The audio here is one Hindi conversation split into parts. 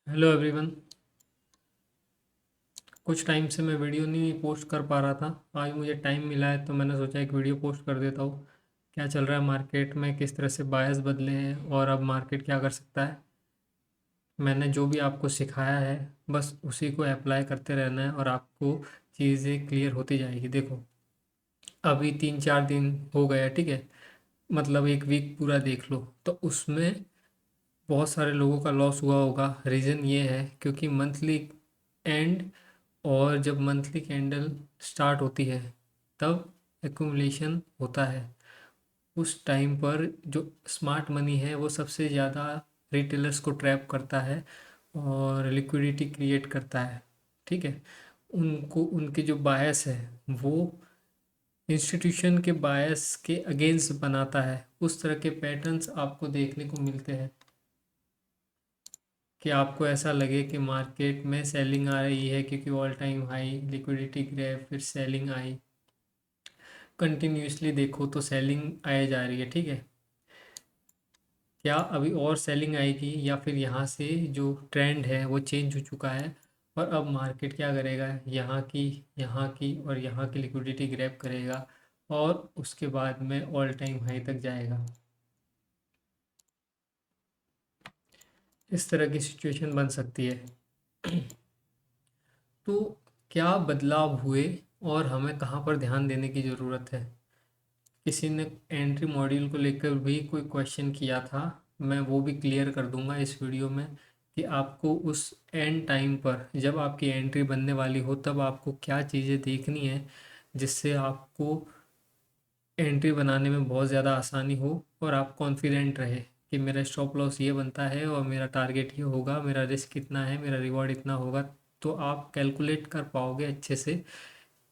Hello everyone. कुछ टाइम से मैं वीडियो नहीं पोस्ट कर पा रहा था। आज मुझे टाइम मिला है तो मैंने सोचा एक वीडियो पोस्ट कर देता हूँ। क्या चल रहा है मार्केट में, किस तरह से बायस बदले हैं और अब मार्केट क्या कर सकता है। मैंने जो भी आपको सिखाया है बस उसी को अप्लाई करते रहना है और आपको चीज़ें क्लियर होती जाएगी। देखो, अभी 3-4 दिन हो गया, ठीक है, मतलब एक वीक पूरा देख लो तो उसमें बहुत सारे लोगों का लॉस हुआ होगा। रीज़न ये है क्योंकि मंथली एंड और जब मंथली कैंडल स्टार्ट होती है तब एक्यूमुलेशन होता है। उस टाइम पर जो स्मार्ट मनी है वो सबसे ज़्यादा रिटेलर्स को ट्रैप करता है और लिक्विडिटी क्रिएट करता है, ठीक है। उनको उनके जो बायस है वो इंस्टीट्यूशन के बायस के अगेंस्ट बनाता है। उस तरह के पैटर्न्स आपको देखने को मिलते हैं कि आपको ऐसा लगे कि मार्केट में सेलिंग आ रही है क्योंकि all time high liquidity grab, फिर सेलिंग आई, कंटिन्यूसली देखो तो सेलिंग आए जा रही है, ठीक है। क्या अभी और सेलिंग आएगी या फिर यहाँ से जो ट्रेंड है वो चेंज हो चुका है और अब मार्केट क्या करेगा, यहाँ की और यहाँ की लिक्विडिटी ग्रैब करेगा और उसके बाद में ऑल टाइम हाई तक जाएगा। इस तरह की सिचुएशन बन सकती है। तो क्या बदलाव हुए और हमें कहाँ पर ध्यान देने की ज़रूरत है। किसी ने एंट्री मॉड्यूल को लेकर भी कोई क्वेश्चन किया था, मैं वो भी क्लियर कर दूंगा इस वीडियो में कि आपको उस एंड टाइम पर जब आपकी एंट्री बनने वाली हो तब आपको क्या चीज़ें देखनी है जिससे आपको एंट्री बनाने में बहुत ज़्यादा आसानी हो और आप कॉन्फिडेंट रहे कि मेरा स्टॉप लॉस ये बनता है और मेरा टारगेट ये होगा, मेरा रिस्क कितना है, मेरा रिवॉर्ड इतना होगा। तो आप कैलकुलेट कर पाओगे अच्छे से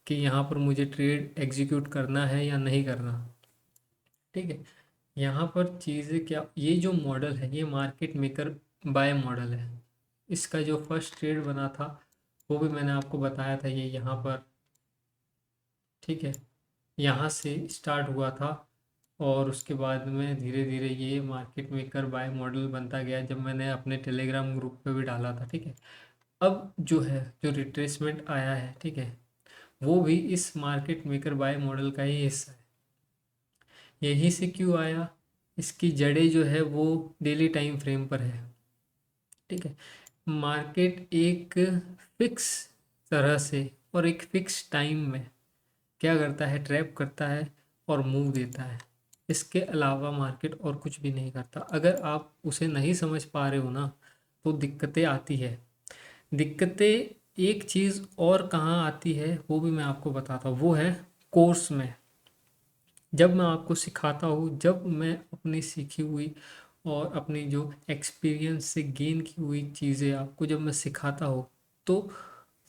कि यहाँ पर मुझे ट्रेड एग्जीक्यूट करना है या नहीं करना, ठीक है। यहाँ पर चीज़ें क्या, ये जो मॉडल है ये मार्केट मेकर बाय मॉडल है। इसका जो फर्स्ट ट्रेड बना था वो भी मैंने आपको बताया था, ये यहाँ पर, ठीक है, यहाँ से स्टार्ट हुआ था और उसके बाद में धीरे धीरे ये मार्केट मेकर बाय मॉडल बनता गया जब मैंने अपने टेलीग्राम ग्रुप पे भी डाला था, ठीक है। अब जो है जो रिट्रेसमेंट आया है, ठीक है, वो भी इस मार्केट मेकर बाय मॉडल का ही हिस्सा है। यही से क्यों आया, इसकी जड़ें जो है वो डेली टाइम फ्रेम पर है, ठीक है। मार्केट एक फिक्स तरह से और एक फिक्स टाइम में क्या करता है, ट्रैप करता है और मूव देता है। इसके अलावा मार्केट और कुछ भी नहीं करता। अगर आप उसे नहीं समझ पा रहे हो ना तो दिक्कतें आती है। दिक्कतें एक चीज़ और कहाँ आती है वो भी मैं आपको बताता हूँ, वो है कोर्स में। जब मैं आपको सिखाता हूँ, जब मैं अपनी सीखी हुई और अपनी जो एक्सपीरियंस से गेन की हुई चीज़ें आपको जब मैं सिखाता हूँ तो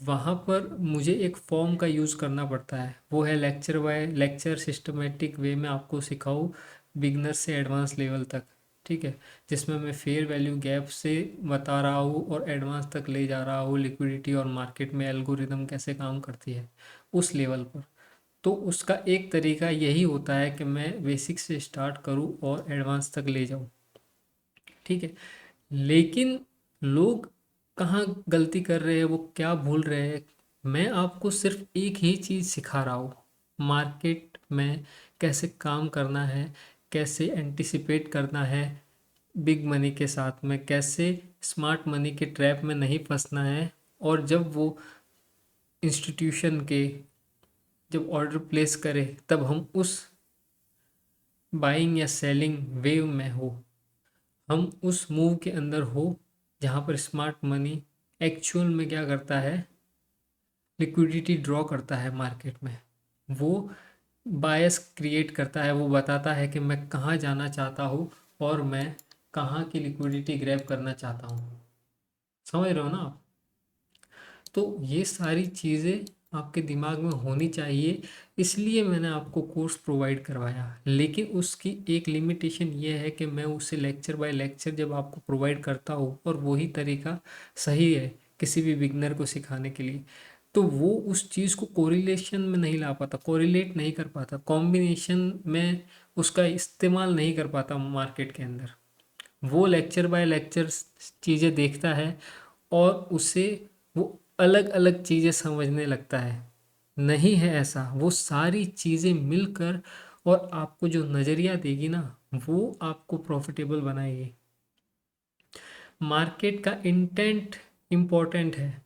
वहाँ पर मुझे एक फॉर्म का यूज़ करना पड़ता है, वो है lecture by lecture, systematic way में आपको सिखाऊँ बिगनर से एडवांस लेवल तक, ठीक है। जिसमें मैं फेयर वैल्यू गैप से बता रहा हूँ और एडवांस तक ले जा रहा हूँ लिक्विडिटी और मार्केट में एल्गोरिदम कैसे काम करती है उस लेवल पर। तो उसका एक तरीका यही होता है कि मैं बेसिक से स्टार्ट करूं और एडवांस तक ले जाऊं, ठीक है। लेकिन लोग कहाँ गलती कर रहे हैं, वो क्या भूल रहे हैं। मैं आपको सिर्फ एक ही चीज़ सिखा रहा हूँ, मार्केट में कैसे काम करना है, कैसे एंटिसिपेट करना है बिग मनी के साथ में, कैसे स्मार्ट मनी के ट्रैप में नहीं फंसना है। और जब वो इंस्टीट्यूशन के जब ऑर्डर प्लेस करे तब हम उस बाइंग या सेलिंग वेव में हो, हम उस मूव के अंदर हो जहाँ पर स्मार्ट मनी एक्चुअल में क्या करता है, लिक्विडिटी ड्रॉ करता है मार्केट में। वो बायस क्रिएट करता है, वो बताता है कि मैं कहाँ जाना चाहता हूँ और मैं कहाँ की लिक्विडिटी ग्रैब करना चाहता हूँ। समझ रहे हो ना आप। तो ये सारी चीज़ें आपके दिमाग में होनी चाहिए, इसलिए मैंने आपको कोर्स प्रोवाइड करवाया। लेकिन उसकी एक लिमिटेशन ये है कि मैं उसे लेक्चर बाय लेक्चर जब आपको प्रोवाइड करता हूँ और वही तरीका सही है किसी भी बिगनर को सिखाने के लिए। तो वो उस चीज़ को कोरिलेशन में नहीं ला पाता, कोरिलेट नहीं कर पाता, कॉम्बिनेशन में उसका इस्तेमाल नहीं कर पाता मार्केट के अंदर। वो लेक्चर बाय लेक्चर चीज़ें देखता है और उसे वो अलग अलग चीज़ें समझने लगता है। नहीं है ऐसा, वो सारी चीज़ें मिलकर और आपको जो नज़रिया देगी ना, वो आपको प्रॉफिटेबल बनाएगी। मार्केट का इंटेंट इम्पोर्टेंट है,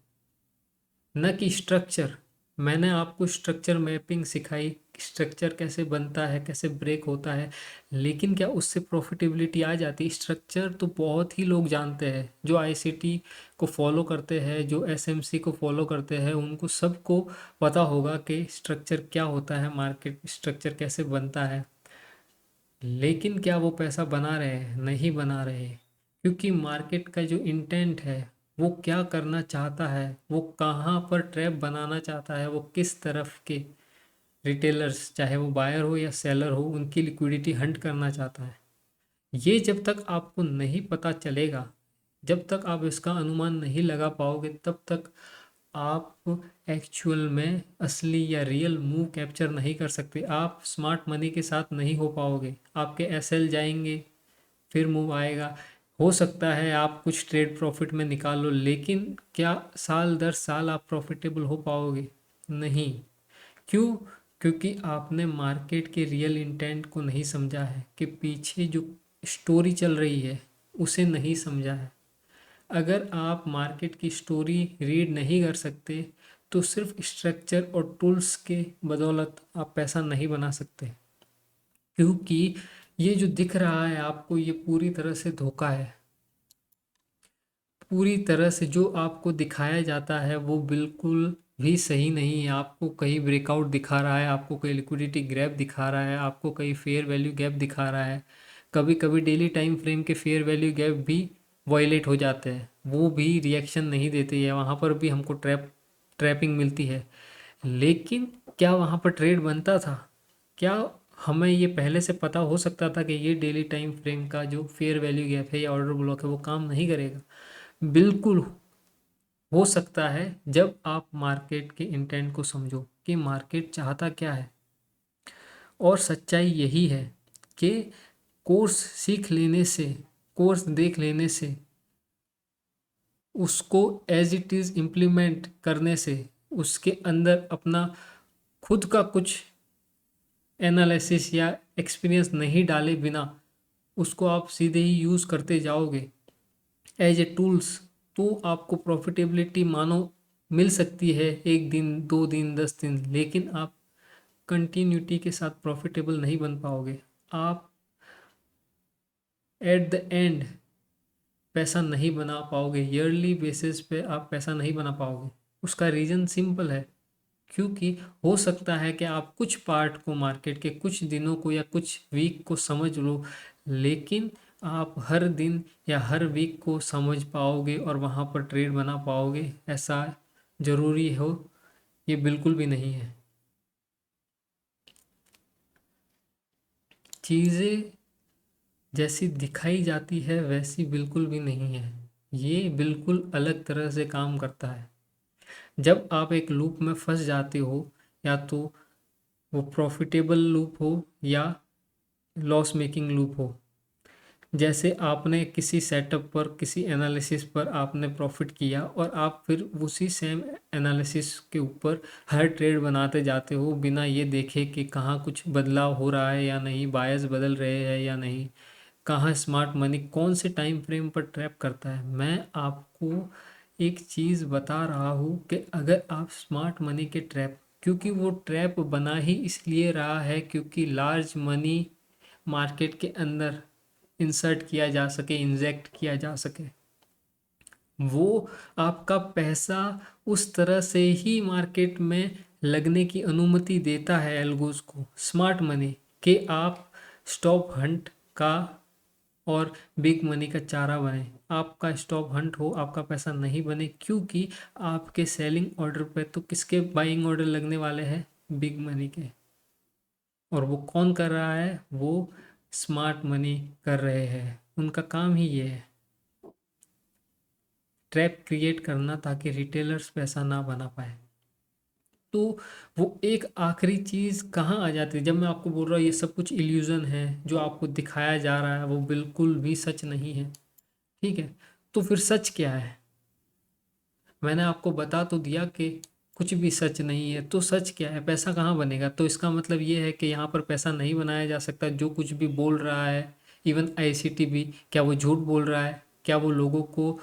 न कि स्ट्रक्चर। मैंने आपको स्ट्रक्चर मैपिंग सिखाई, स्ट्रक्चर कैसे बनता है, कैसे ब्रेक होता है, लेकिन क्या उससे प्रॉफिटेबिलिटी आ जाती है? स्ट्रक्चर तो बहुत ही लोग जानते हैं, जो आईसीटी को फॉलो करते हैं, जो एसएमसी को फॉलो करते हैं, उनको सबको पता होगा कि स्ट्रक्चर क्या होता है, मार्केट स्ट्रक्चर कैसे बनता है। लेकिन क्या वो पैसा बना रहे हैं? नहीं बना रहे, क्योंकि मार्केट का जो इंटेंट है, वो क्या करना चाहता है, वो कहाँ पर ट्रैप बनाना चाहता है, वो किस तरफ के रिटेलर्स, चाहे वो बायर हो या सेलर हो, उनकी लिक्विडिटी हंट करना चाहता है। ये जब तक आपको नहीं पता चलेगा, जब तक आप इसका अनुमान नहीं लगा पाओगे, तब तक आप एक्चुअल में असली या रियल मूव कैप्चर नहीं कर सकते। आप स्मार्ट मनी के साथ नहीं हो पाओगे। आपके एसएल जाएंगे, फिर मूव आएगा। हो सकता है आप कुछ ट्रेड प्रॉफिट में निकाल लो, लेकिन क्या साल दर साल आप प्रॉफिटेबल हो पाओगे? नहीं। क्यों? क्योंकि आपने मार्केट के रियल इंटेंट को नहीं समझा है, कि पीछे जो स्टोरी चल रही है उसे नहीं समझा है। अगर आप मार्केट की स्टोरी रीड नहीं कर सकते, तो सिर्फ स्ट्रक्चर और टूल्स के बदौलत आप पैसा नहीं बना सकते। क्योंकि ये जो दिख रहा है आपको, ये पूरी तरह से धोखा है। पूरी तरह से जो आपको दिखाया जाता है वो बिल्कुल भी सही नहीं है। आपको कहीं ब्रेकआउट दिखा रहा है, आपको कहीं लिक्विडिटी गैप दिखा रहा है, आपको कहीं फेयर वैल्यू गैप दिखा रहा है। कभी कभी डेली टाइम फ्रेम के फेयर वैल्यू गैप भी वायलेट हो जाते हैं, वो भी रिएक्शन नहीं देते हैं, वहाँ पर भी हमको ट्रैपिंग मिलती है। लेकिन क्या वहाँ पर ट्रेड बनता था? क्या हमें ये पहले से पता हो सकता था कि ये डेली टाइम फ्रेम का जो फेयर वैल्यू गैप है या ऑर्डर ब्लॉक है वो काम नहीं करेगा? बिल्कुल हो सकता है, जब आप मार्केट के इंटेंट को समझो कि मार्केट चाहता क्या है। और सच्चाई यही है कि कोर्स सीख लेने से, कोर्स देख लेने से, उसको एज इट इज़ इम्प्लीमेंट करने से, उसके अंदर अपना खुद का कुछ एनालिसिस या एक्सपीरियंस नहीं डाले बिना उसको आप सीधे ही यूज़ करते जाओगे एज ए टूल्स, तो आपको प्रॉफिटेबिलिटी मानो मिल सकती है 1 दिन, 2 दिन, 10 दिन, लेकिन आप कंटिन्यूटी के साथ प्रॉफिटेबल नहीं बन पाओगे। आप एट द एंड पैसा नहीं बना पाओगे, ईयरली बेसिस पे आप पैसा नहीं बना पाओगे। उसका रीज़न सिंपल है, क्योंकि हो सकता है कि आप कुछ पार्ट को, मार्केट के कुछ दिनों को या कुछ वीक को समझ लो, लेकिन आप हर दिन या हर वीक को समझ पाओगे और वहाँ पर ट्रेड बना पाओगे, ऐसा ज़रूरी हो ये बिल्कुल भी नहीं है। चीज़ें जैसी दिखाई जाती है वैसी बिल्कुल भी नहीं है। ये बिल्कुल अलग तरह से काम करता है। जब आप एक लूप में फंस जाते हो, या तो वो प्रॉफिटेबल लूप हो या लॉस मेकिंग लूप हो, जैसे आपने किसी सेटअप पर, किसी एनालिसिस पर आपने प्रॉफिट किया और आप फिर उसी सेम एनालिसिस के ऊपर हर ट्रेड बनाते जाते हो, बिना ये देखे कि कहाँ कुछ बदलाव हो रहा है या नहीं, बायस बदल रहे हैं या नहीं, कहाँ स्मार्ट मनी कौन से टाइम फ्रेम पर ट्रैप करता है। मैं आपको एक चीज़ बता रहा हूँ कि अगर आप स्मार्ट मनी के ट्रैप, क्योंकि वो ट्रैप बना ही इसलिए रहा है क्योंकि लार्ज मनी मार्केट के अंदर इंसर्ट किया जा सके, इंजेक्ट किया जा सके। वो आपका पैसा उस तरह से ही मार्केट में लगने की अनुमति देता है एल्गोज को, स्मार्ट मनी, कि आप स्टॉप हंट का और बिग मनी का चारा बने। आपका स्टॉप हंट हो, आपका पैसा नहीं बने, क्योंकि आपके सेलिंग ऑर्डर पे तो किसके बाइंग ऑर्डर लगने वाले हैं? बिग मनी के। और वो कौन कर रहा है? वो स्मार्ट मनी कर रहे हैं। उनका काम ही ये है, ट्रैप क्रिएट करना, ताकि रिटेलर्स पैसा ना बना पाए। तो वो एक आखिरी चीज़ कहाँ आ जाती है, जब मैं आपको बोल रहा हूँ ये सब कुछ इल्यूज़न है, जो आपको दिखाया जा रहा है वो बिल्कुल भी सच नहीं है। ठीक है, तो फिर सच क्या है? मैंने आपको बता तो दिया कि कुछ भी सच नहीं है, तो सच क्या है? पैसा कहाँ बनेगा? तो इसका मतलब ये है कि यहाँ पर पैसा नहीं बनाया जा सकता। जो कुछ भी बोल रहा है, इवन आईसीटी भी, क्या वो झूठ बोल रहा है? क्या वो लोगों को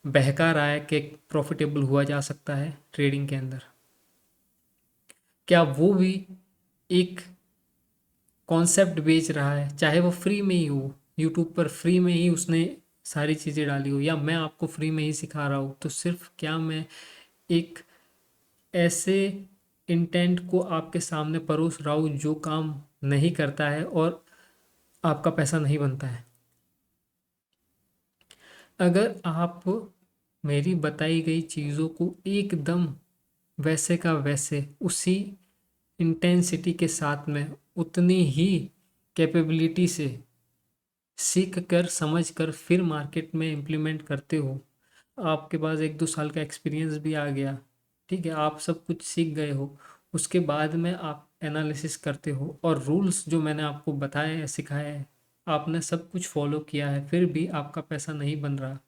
बहका रहा है कि प्रॉफिटेबल हुआ जा सकता है ट्रेडिंग के अंदर? क्या वो भी एक कॉन्सेप्ट बेच रहा है, चाहे वो फ्री में ही हो, यूट्यूब पर फ्री में ही उसने सारी चीज़ें डाली हो, या मैं आपको फ्री में ही सिखा रहा हूँ, तो सिर्फ क्या मैं एक ऐसे इंटेंट को आपके सामने परोस रहा हूँ जो काम नहीं करता है और आपका पैसा नहीं बनता है? अगर आप मेरी बताई गई चीज़ों को एकदम वैसे का वैसे उसी इंटेंसिटी के साथ में उतनी ही कैपेबिलिटी से सीख कर समझ कर फिर मार्केट में इम्प्लीमेंट करते हो, आपके पास 1-2 साल का एक्सपीरियंस भी आ गया, ठीक है, आप सब कुछ सीख गए हो, उसके बाद में आप एनालिसिस करते हो और रूल्स जो मैंने आपको बताए हैं, सिखाए हैं, आपने सब कुछ फॉलो किया है, फिर भी आपका पैसा नहीं बन रहा,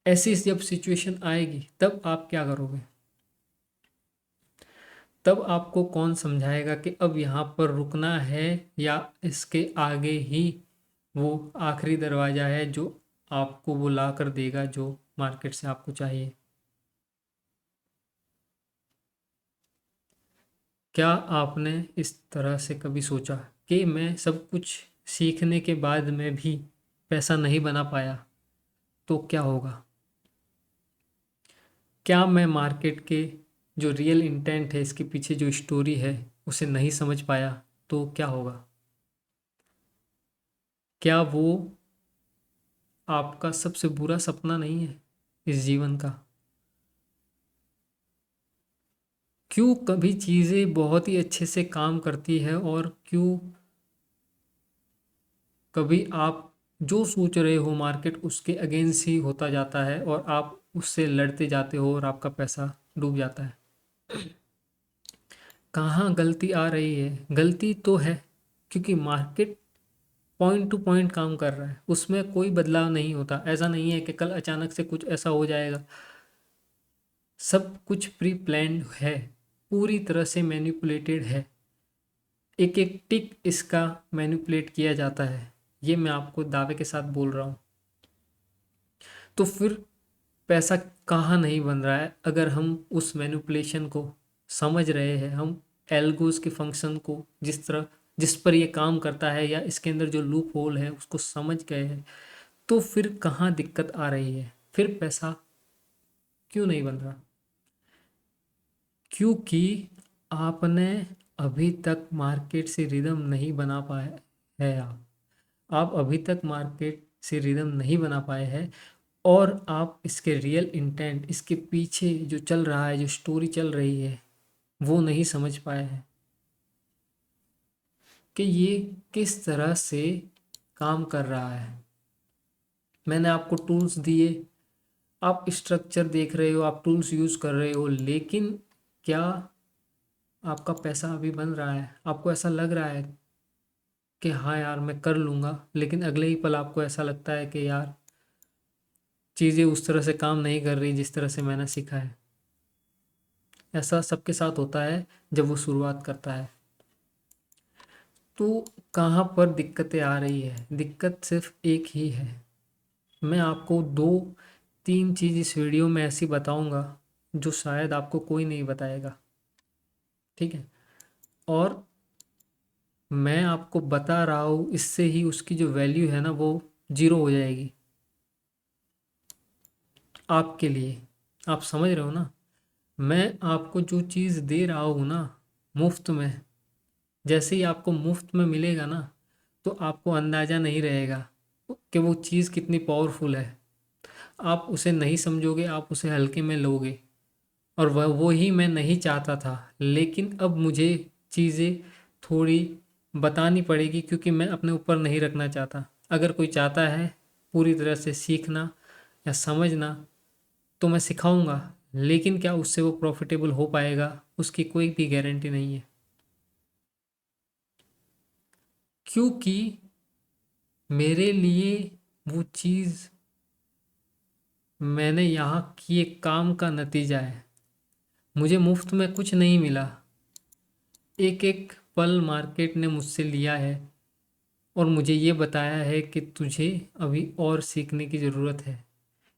ऐसी जब सिचुएशन आएगी तब आप क्या करोगे? तब आपको कौन समझाएगा कि अब यहाँ पर रुकना है या इसके आगे ही वो आखिरी दरवाज़ा है जो आपको वो ला कर देगा जो मार्केट से आपको चाहिए? क्या आपने इस तरह से कभी सोचा कि मैं सब कुछ सीखने के बाद में भी पैसा नहीं बना पाया तो क्या होगा? क्या मैं मार्केट के जो रियल इंटेंट है, इसके पीछे जो स्टोरी है, उसे नहीं समझ पाया तो क्या होगा? क्या वो आपका सबसे बुरा सपना नहीं है इस जीवन का? क्यों कभी चीज़ें बहुत ही अच्छे से काम करती है और क्यों कभी आप जो सोच रहे हो मार्केट उसके अगेंस्ट ही होता जाता है और आप उससे लड़ते जाते हो और आपका पैसा डूब जाता है? कहाँ गलती आ रही है? गलती तो है क्योंकि मार्केट पॉइंट टू पॉइंट काम कर रहा है, उसमें कोई बदलाव नहीं होता। ऐसा नहीं है कि कल अचानक से कुछ ऐसा हो जाएगा। सब कुछ प्री प्लान्ड है, पूरी तरह से मैनिपुलेटेड है, एक एक टिक इसका मैनिपुलेट किया जाता है, ये मैं आपको दावे के साथ बोल रहा हूँ। तो फिर पैसा कहाँ नहीं बन रहा है अगर हम उस मैनिपुलेशन को समझ रहे हैं, हम एल्गोस के फंक्शन को जिस पर ये काम करता है या इसके अंदर जो लूप होल है उसको समझ गए हैं, तो फिर कहाँ दिक्कत आ रही है? फिर पैसा क्यों नहीं बन रहा? क्योंकि आपने अभी तक मार्केट से रिदम नहीं बना पाए है। आप अभी तक मार्केट से रिदम नहीं बना पाए हैं और आप इसके रियल इंटेंट, इसके पीछे जो चल रहा है, जो स्टोरी चल रही है, वो नहीं समझ पाए हैं कि ये किस तरह से काम कर रहा है। मैंने आपको टूल्स दिए, आप स्ट्रक्चर देख रहे हो, आप टूल्स यूज़ कर रहे हो, लेकिन क्या आपका पैसा अभी बन रहा है? आपको ऐसा लग रहा है कि हाँ यार मैं कर लूँगा, लेकिन अगले ही पल आपको ऐसा लगता है कि यार चीज़ें उस तरह से काम नहीं कर रही जिस तरह से मैंने सीखा है। ऐसा सबके साथ होता है जब वो शुरुआत करता है। तो कहाँ पर दिक्कतें आ रही है? दिक्कत सिर्फ एक ही है। मैं आपको 2-3 चीज़ इस वीडियो में ऐसी बताऊंगा जो शायद आपको कोई नहीं बताएगा, ठीक है? और मैं आपको बता रहा हूँ, इससे ही उसकी जो वैल्यू है ना वो ज़ीरो हो जाएगी आपके लिए। आप समझ रहे हो ना? मैं आपको जो चीज़ दे रहा हूँ ना मुफ्त में, जैसे ही आपको मुफ्त में मिलेगा ना तो आपको अंदाज़ा नहीं रहेगा कि वो चीज़ कितनी पावरफुल है। आप उसे नहीं समझोगे, आप उसे हल्के में लोगे, और वो ही मैं नहीं चाहता था। लेकिन अब मुझे चीज़ें थोड़ी बतानी पड़ेगी क्योंकि मैं अपने ऊपर नहीं रखना चाहता। अगर कोई चाहता है पूरी तरह से सीखना या समझना तो मैं सिखाऊंगा, लेकिन क्या उससे वो प्रॉफिटेबल हो पाएगा, उसकी कोई भी गारंटी नहीं है। क्योंकि मेरे लिए वो चीज़ मैंने यहाँ किए काम का नतीजा है। मुझे मुफ्त में कुछ नहीं मिला। एक एक पल मार्केट ने मुझसे लिया है और मुझे ये बताया है कि तुझे अभी और सीखने की ज़रूरत है,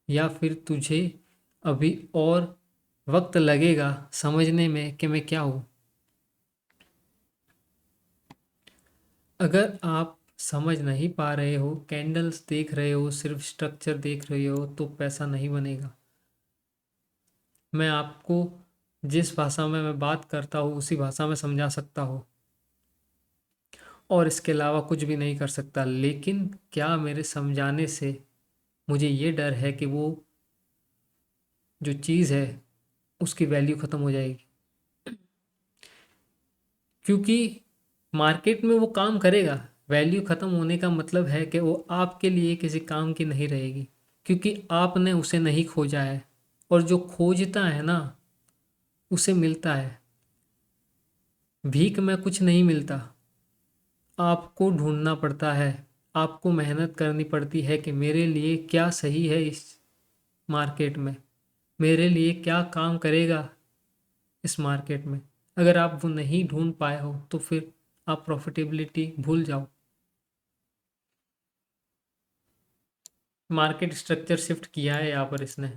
या फिर तुझे अभी और वक्त लगेगा समझने में कि मैं क्या हूँ। अगर आप समझ नहीं पा रहे हो, कैंडल्स देख रहे हो, सिर्फ स्ट्रक्चर देख रहे हो, तो पैसा नहीं बनेगा। मैं आपको जिस भाषा में मैं बात करता हूँ उसी भाषा में समझा सकता हूँ और इसके अलावा कुछ भी नहीं कर सकता। लेकिन क्या मेरे समझाने से मुझे ये डर है कि वो जो चीज़ है उसकी वैल्यू ख़त्म हो जाएगी। क्योंकि मार्केट में वो काम करेगा, वैल्यू ख़त्म होने का मतलब है कि वो आपके लिए किसी काम की नहीं रहेगी, क्योंकि आपने उसे नहीं खोजा है। और जो खोजता है ना, उसे मिलता है। भीख में कुछ नहीं मिलता, आपको ढूंढना पड़ता है। आपको मेहनत करनी पड़ती है कि मेरे लिए क्या सही है इस मार्केट में, मेरे लिए क्या काम करेगा इस मार्केट में। अगर आप वो नहीं ढूंढ पाए हो तो फिर आप प्रॉफिटेबिलिटी भूल जाओ। मार्केट स्ट्रक्चर शिफ्ट किया है यहाँ पर इसने।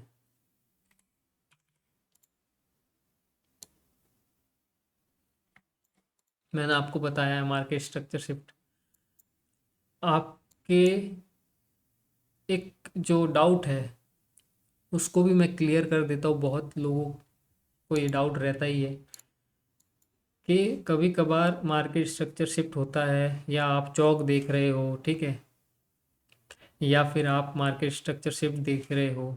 मैंने आपको बताया है मार्केट स्ट्रक्चर शिफ्ट। आपके एक जो डाउट है उसको भी मैं क्लियर कर देता हूँ। बहुत लोगों को ये डाउट रहता ही है कि कभी कभार मार्केट स्ट्रक्चर शिफ्ट होता है, या आप चौक देख रहे हो, ठीक है, या फिर आप मार्केट स्ट्रक्चर शिफ्ट देख रहे हो,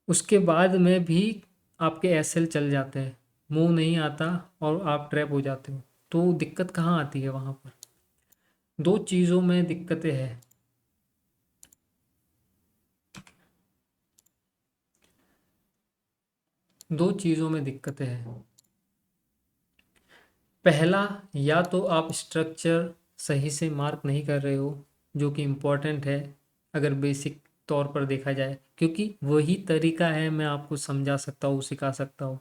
उसके बाद में भी आपके एसएल चल जाते हैं, मूव नहीं आता और आप ट्रैप हो जाते हो। तो दिक्कत कहाँ आती है वहाँ पर? दो चीज़ों में दिक्कतें हैं। दो चीज़ों में दिक्कतें हैं। पहला, या तो आप स्ट्रक्चर सही से मार्क नहीं कर रहे हो, जो कि इम्पोर्टेंट है अगर बेसिक तौर पर देखा जाए, क्योंकि वही तरीका है मैं आपको समझा सकता हूँ, सिखा सकता हूँ।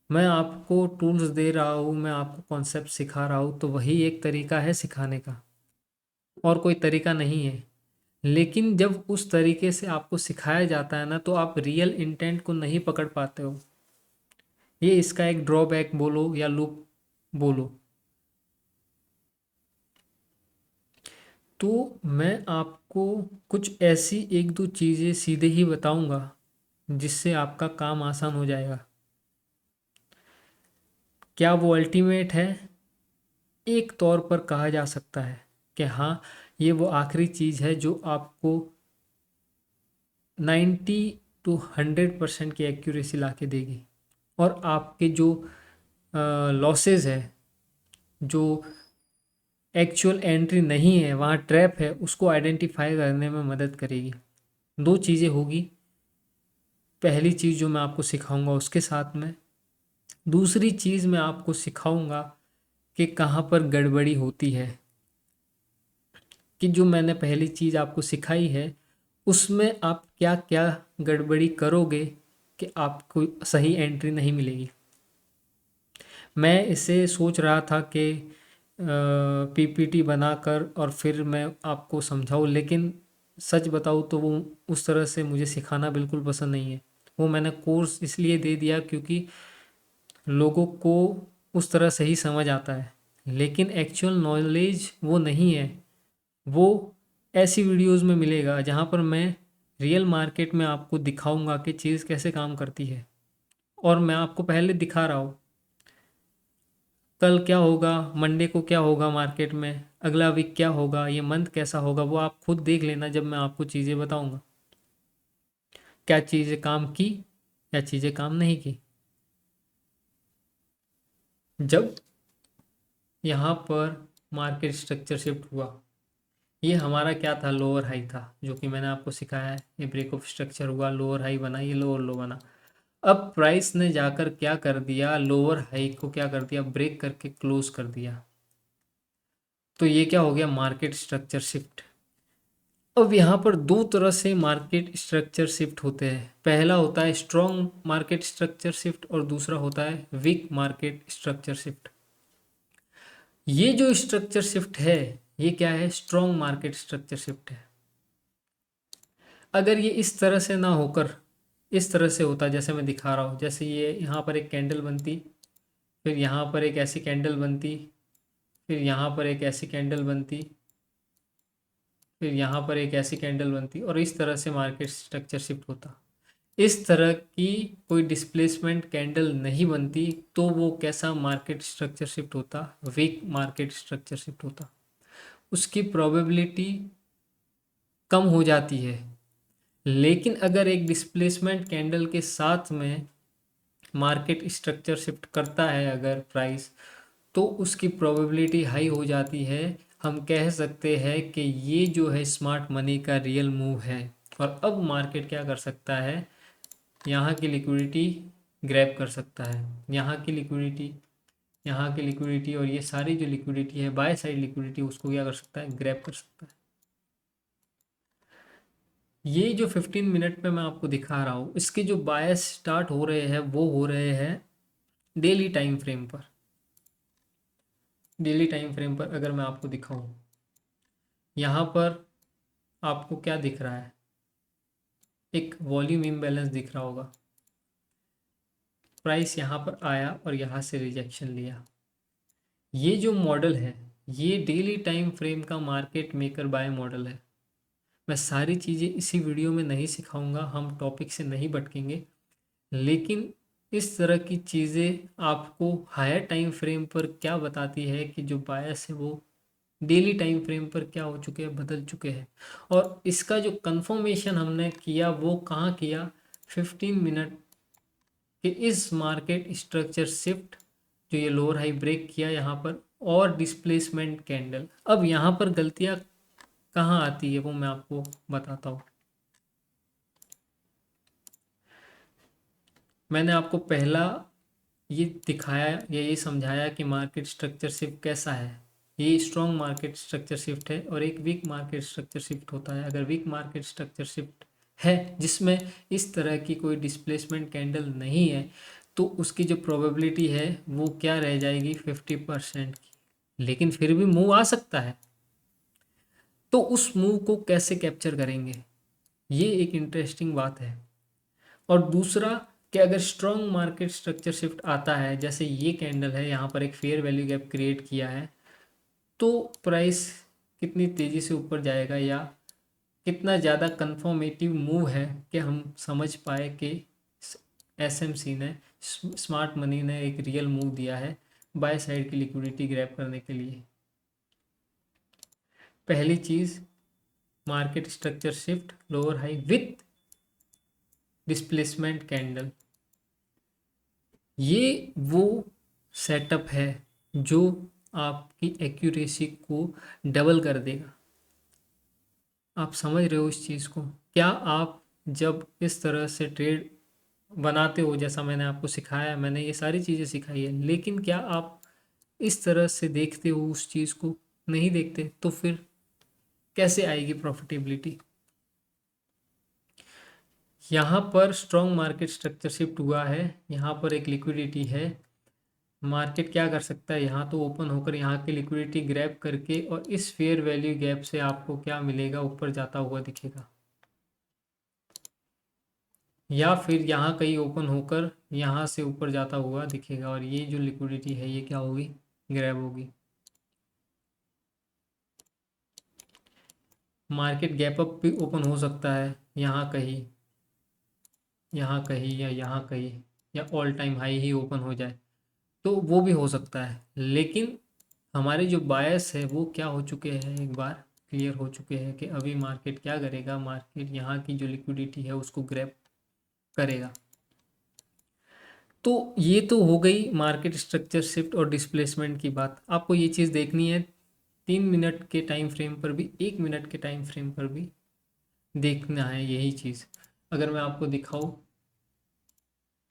मैं आपको टूल्स दे रहा हूँ, मैं आपको कॉन्सेप्ट सिखा रहा हूँ, तो वही एक तरीका है सिखाने का, और कोई तरीका नहीं है। लेकिन जब उस तरीके से आपको सिखाया जाता है ना, तो आप रियल इंटेंट को नहीं पकड़ पाते हो। ये इसका एक ड्रॉबैक बोलो या लूप बोलो। तो मैं आपको कुछ ऐसी एक दो चीज़ें सीधे ही बताऊंगा जिससे आपका काम आसान हो जाएगा। क्या वो अल्टीमेट है? एक तौर पर कहा जा सकता है कि हाँ, ये वो आखिरी चीज़ है जो आपको 90 to 100% की एक्यूरेसी ला के देगी, और आपके जो लॉसेस है, जो एक्चुअल एंट्री नहीं है, वहाँ ट्रैप है, उसको आइडेंटिफाई करने में मदद करेगी। दो चीज़ें होगी। पहली चीज़ जो मैं आपको सिखाऊंगा उसके साथ में दूसरी चीज़ मैं आपको सिखाऊंगा कि कहाँ पर गड़बड़ी होती है, कि जो मैंने पहली चीज़ आपको सिखाई है उसमें आप क्या क्या गड़बड़ी करोगे कि आपको सही एंट्री नहीं मिलेगी। मैं इसे सोच रहा था कि पीपीटी बनाकर और फिर मैं आपको समझाऊँ, लेकिन सच बताऊँ तो वो उस तरह से मुझे सिखाना बिल्कुल पसंद नहीं है। वो मैंने कोर्स इसलिए दे दिया क्योंकि लोगों को उस तरह से ही समझ आता है, लेकिन एक्चुअल नॉलेज वो नहीं है। वो ऐसी वीडियोस में मिलेगा जहाँ पर मैं रियल मार्केट में आपको दिखाऊंगा कि चीज़ कैसे काम करती है, और मैं आपको पहले दिखा रहा हूँ कल क्या होगा, मंडे को क्या होगा मार्केट में, अगला वीक क्या होगा, ये मंथ कैसा होगा, वो आप खुद देख लेना जब मैं आपको चीज़ें बताऊंगा क्या चीज़ें काम की या चीज़ें काम नहीं की। जब यहाँ पर मार्केट स्ट्रक्चर शिफ्ट हुआ, ये हमारा क्या था, लोअर हाई था, जो कि मैंने आपको सिखाया है। ये ब्रेक ऑफ स्ट्रक्चर हुआ, लोअर हाई बना, ये लोअर लो बना। अब प्राइस ने जाकर क्या कर दिया, लोअर हाई को क्या कर दिया, ब्रेक करके क्लोज कर दिया। तो ये क्या हो गया, मार्केट स्ट्रक्चर शिफ्ट। अब यहाँ पर दो तरह से मार्केट स्ट्रक्चर शिफ्ट होते हैं। पहला होता है स्ट्रॉन्ग मार्केट स्ट्रक्चर शिफ्ट और दूसरा होता है वीक मार्केट स्ट्रक्चर शिफ्ट। ये जो स्ट्रक्चर शिफ्ट है ये क्या है, स्ट्रॉन्ग मार्केट स्ट्रक्चर शिफ्ट है। अगर ये इस तरह से ना होकर इस तरह से होता, जैसे मैं दिखा रहा हूँ, जैसे ये यहाँ पर एक कैंडल बनती, फिर यहाँ पर एक ऐसी कैंडल बनती, फिर यहाँ पर एक ऐसी कैंडल बनती, फिर यहाँ पर एक ऐसी कैंडल बनती, और इस तरह से मार्केट स्ट्रक्चर शिफ्ट होता। इस तरह की कोई डिस्प्लेसमेंट कैंडल नहीं बनती, तो वो कैसा मार्केट स्ट्रक्चर शिफ्ट होता, वीक मार्केट स्ट्रक्चर शिफ्ट होता। उसकी प्रोबेबिलिटी कम हो जाती है। लेकिन अगर एक डिस्प्लेसमेंट कैंडल के साथ में मार्केट स्ट्रक्चर शिफ्ट करता है अगर प्राइस, तो उसकी प्रोबेबिलिटी हाई हो जाती है। हम कह सकते हैं कि ये जो है स्मार्ट मनी का रियल मूव है। और अब मार्केट क्या कर सकता है, यहाँ की लिक्विडिटी ग्रैब कर सकता है, यहाँ की लिक्विडिटी, यहाँ की लिक्विडिटी, और ये सारी जो लिक्विडिटी है बाय साइड लिक्विडिटी, उसको क्या कर सकता है, ग्रैब कर सकता है। ये जो 15 मिनट पे मैं आपको दिखा रहा हूँ, इसके जो बायस स्टार्ट हो रहे हैं वो हो रहे हैं डेली टाइम फ्रेम पर। डेली टाइम फ्रेम पर अगर मैं आपको दिखाऊं, यहाँ पर आपको क्या दिख रहा है, एक वॉल्यूम इम्बैलेंस दिख रहा होगा। प्राइस यहाँ पर आया और यहाँ से रिजेक्शन लिया। ये जो मॉडल है ये डेली टाइम फ्रेम का मार्केट मेकर बाय मॉडल है। मैं सारी चीज़ें इसी वीडियो में नहीं सिखाऊंगा, हम टॉपिक से नहीं भटकेंगे, लेकिन इस तरह की चीज़ें आपको हायर टाइम फ्रेम पर क्या बताती है कि जो बायस है वो डेली टाइम फ्रेम पर क्या हो चुके हैं, बदल चुके हैं। और इसका जो कंफर्मेशन हमने किया वो कहाँ किया, 15 मिनट के इस मार्केट स्ट्रक्चर शिफ्ट, जो ये लोअर हाई ब्रेक किया यहाँ पर, और डिस्प्लेसमेंट कैंडल। अब यहाँ पर गलतियाँ कहाँ आती है वो मैं आपको बताता हूँ। मैंने आपको पहला ये दिखाया, ये समझाया कि मार्केट स्ट्रक्चर शिफ्ट कैसा है। ये स्ट्रॉन्ग मार्केट स्ट्रक्चर शिफ्ट है और एक वीक मार्केट स्ट्रक्चर शिफ्ट होता है। अगर वीक मार्केट स्ट्रक्चर शिफ्ट है जिसमें इस तरह की कोई डिस्प्लेसमेंट कैंडल नहीं है, तो उसकी जो प्रोबेबिलिटी है वो क्या रह जाएगी, 50% की। लेकिन फिर भी मूव आ सकता है, तो उस मूव को कैसे कैप्चर करेंगे, ये एक इंटरेस्टिंग बात है। और दूसरा कि अगर स्ट्रॉन्ग मार्केट स्ट्रक्चर शिफ्ट आता है, जैसे ये कैंडल है, यहाँ पर एक फेयर वैल्यू गैप क्रिएट किया है, तो प्राइस कितनी तेज़ी से ऊपर जाएगा या कितना ज़्यादा कंफर्मेटिव मूव है कि हम समझ पाए कि एसएमसी ने, स्मार्ट मनी ने एक रियल मूव दिया है बाय साइड की लिक्विडिटी ग्रैब करने के लिए। पहली चीज़, market structure shift lower high with displacement candle, ये वो सेटअप है जो आपकी एक्यूरेसी को डबल कर देगा। आप समझ रहे हो इस चीज़ को? क्या आप जब इस तरह से ट्रेड बनाते हो, जैसा मैंने आपको सिखाया, मैंने ये सारी चीज़ें सिखाई है, लेकिन क्या आप इस तरह से देखते हो उस चीज़ को? नहीं देखते, तो फिर कैसे आएगी प्रॉफिटेबिलिटी? यहाँ पर स्ट्रॉन्ग मार्केट स्ट्रक्चर शिफ्ट हुआ है, यहाँ पर एक लिक्विडिटी है। मार्केट क्या कर सकता है, यहाँ तो ओपन होकर यहाँ की लिक्विडिटी ग्रैब करके और इस फेयर वैल्यू गैप से आपको क्या मिलेगा, ऊपर जाता हुआ दिखेगा। या फिर यहाँ कहीं ओपन होकर यहाँ से ऊपर जाता हुआ दिखेगा, और ये जो लिक्विडिटी है ये क्या होगी, ग्रैब होगी। मार्केट गैप अप भी ओपन हो सकता है, यहाँ कहीं, यहाँ कहीं, या यहाँ कहीं, या ऑल टाइम हाई ही ओपन हो जाए, तो वो भी हो सकता है। लेकिन हमारे जो बायस है वो क्या हो चुके हैं, एक बार क्लियर हो चुके हैं कि अभी मार्केट क्या करेगा, मार्केट यहाँ की जो लिक्विडिटी है उसको ग्रैब करेगा। तो ये तो हो गई मार्केट स्ट्रक्चर शिफ्ट और डिस्प्लेसमेंट की बात। आपको ये चीज़ देखनी है 3 मिनट के टाइम फ्रेम पर भी, 1 मिनट के टाइम फ्रेम पर भी देखना है यही चीज़। अगर मैं आपको दिखाऊं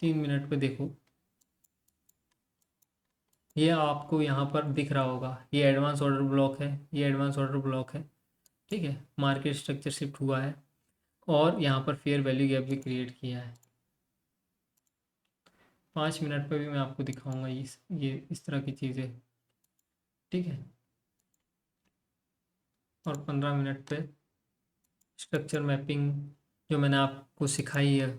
3 मिनट पे, देखो ये आपको यहाँ पर दिख रहा होगा, ये एडवांस ऑर्डर ब्लॉक है, ये एडवांस ऑर्डर ब्लॉक है, ठीक है। मार्केट स्ट्रक्चर शिफ्ट हुआ है और यहाँ पर फेयर वैल्यू गैप भी क्रिएट किया है। 5 मिनट पे भी मैं आपको दिखाऊंगा ये इस तरह की चीज़ें, ठीक है। और 15 मिनट पे स्ट्रक्चर मैपिंग जो मैंने आपको सिखाई है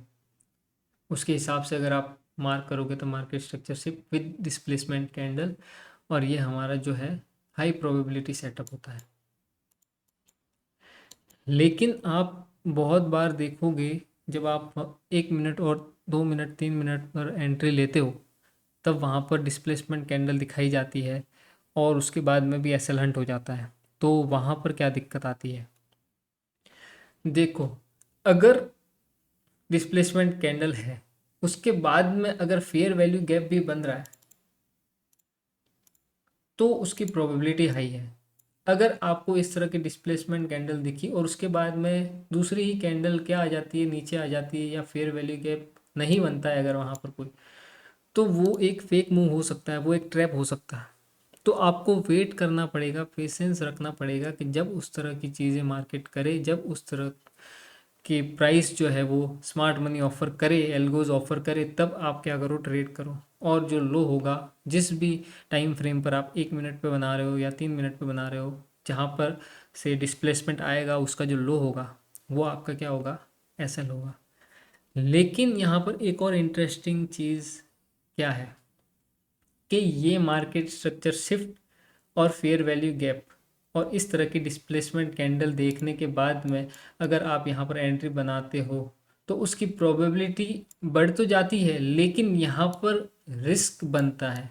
उसके हिसाब से अगर आप मार्क करोगे तो market structure shift with displacement candle, और ये हमारा जो है हाई प्रोबेबिलिटी सेटअप होता है। लेकिन आप बहुत बार देखोगे जब आप 1 मिनट और 2 मिनट 3 मिनट पर एंट्री लेते हो तब वहाँ पर डिस्प्लेसमेंट कैंडल दिखाई जाती है और उसके बाद में भी एसएल हंट हो जाता है। तो वहाँ पर क्या दिक्कत आती है, देखो अगर डिस्प्लेसमेंट कैंडल है उसके बाद में अगर फेयर वैल्यू गैप भी बन रहा है तो उसकी प्रोबेबिलिटी हाई है। अगर आपको इस तरह की डिस्प्लेसमेंट कैंडल दिखी और उसके बाद में दूसरी ही कैंडल क्या आ जाती है, नीचे आ जाती है, या फेयर वैल्यू गैप नहीं बनता है अगर वहाँ पर कोई, तो वो एक फेक मूव हो सकता है, वो एक ट्रैप हो सकता है। तो आपको वेट करना पड़ेगा, पेशेंस रखना पड़ेगा कि जब उस तरह की चीज़ें मार्केट करे, जब उस तरह की प्राइस जो है वो स्मार्ट मनी ऑफर करे, एल्गोज ऑफर करे, तब आप क्या करो, ट्रेड करो। और जो लो होगा जिस भी टाइम फ्रेम पर आप 1 मिनट पे बना रहे हो या 3 मिनट पे बना रहे हो, जहाँ पर से डिस्प्लेसमेंट आएगा उसका जो लो होगा वो आपका क्या होगा, एसएल होगा। लेकिन यहाँ पर एक और इंटरेस्टिंग चीज़ क्या है कि ये मार्केट स्ट्रक्चर शिफ्ट और फेयर वैल्यू गैप और इस तरह की डिस्प्लेसमेंट कैंडल देखने के बाद में अगर आप यहाँ पर एंट्री बनाते हो तो उसकी प्रोबेबिलिटी बढ़ तो जाती है, लेकिन यहाँ पर रिस्क बनता है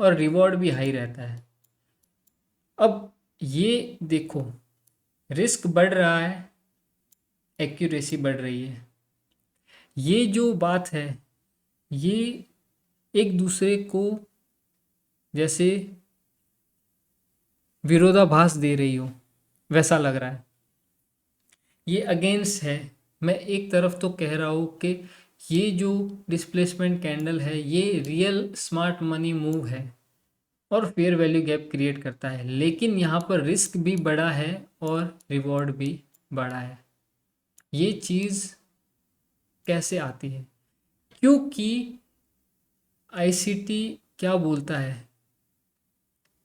और रिवॉर्ड भी हाई रहता है। अब ये देखो, रिस्क बढ़ रहा है, एक्यूरेसी बढ़ रही है, ये जो बात है ये एक दूसरे को जैसे विरोधाभास दे रही हो वैसा लग रहा है। ये अगेंस्ट है। मैं एक तरफ तो कह रहा हूँ कि ये जो डिस्प्लेसमेंट कैंडल है ये रियल स्मार्ट मनी मूव है और फेयर वैल्यू गैप क्रिएट करता है, लेकिन यहाँ पर रिस्क भी बड़ा है और रिवॉर्ड भी बड़ा है। ये चीज़ कैसे आती है, क्योंकि आईसीटी क्या बोलता है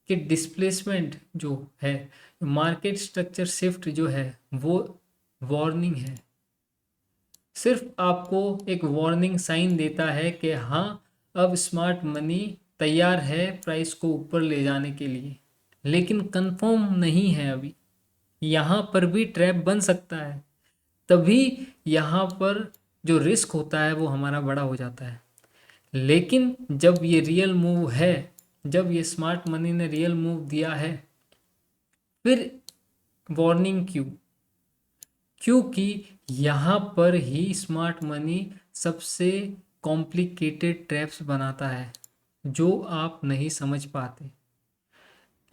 कि डिस्प्लेसमेंट जो है, मार्केट स्ट्रक्चर शिफ्ट जो है वो वार्निंग है, सिर्फ आपको एक वार्निंग साइन देता है कि हाँ अब स्मार्ट मनी तैयार है प्राइस को ऊपर ले जाने के लिए, लेकिन कंफर्म नहीं है अभी। यहाँ पर भी ट्रैप बन सकता है, तभी यहाँ पर जो रिस्क होता है वो हमारा बड़ा हो जाता है। लेकिन जब ये रियल मूव है, जब ये स्मार्ट मनी ने रियल मूव दिया है, फिर वार्निंग क्यों, क्योंकि यहाँ पर ही स्मार्ट मनी सबसे कॉम्प्लिकेटेड ट्रैप्स बनाता है जो आप नहीं समझ पाते।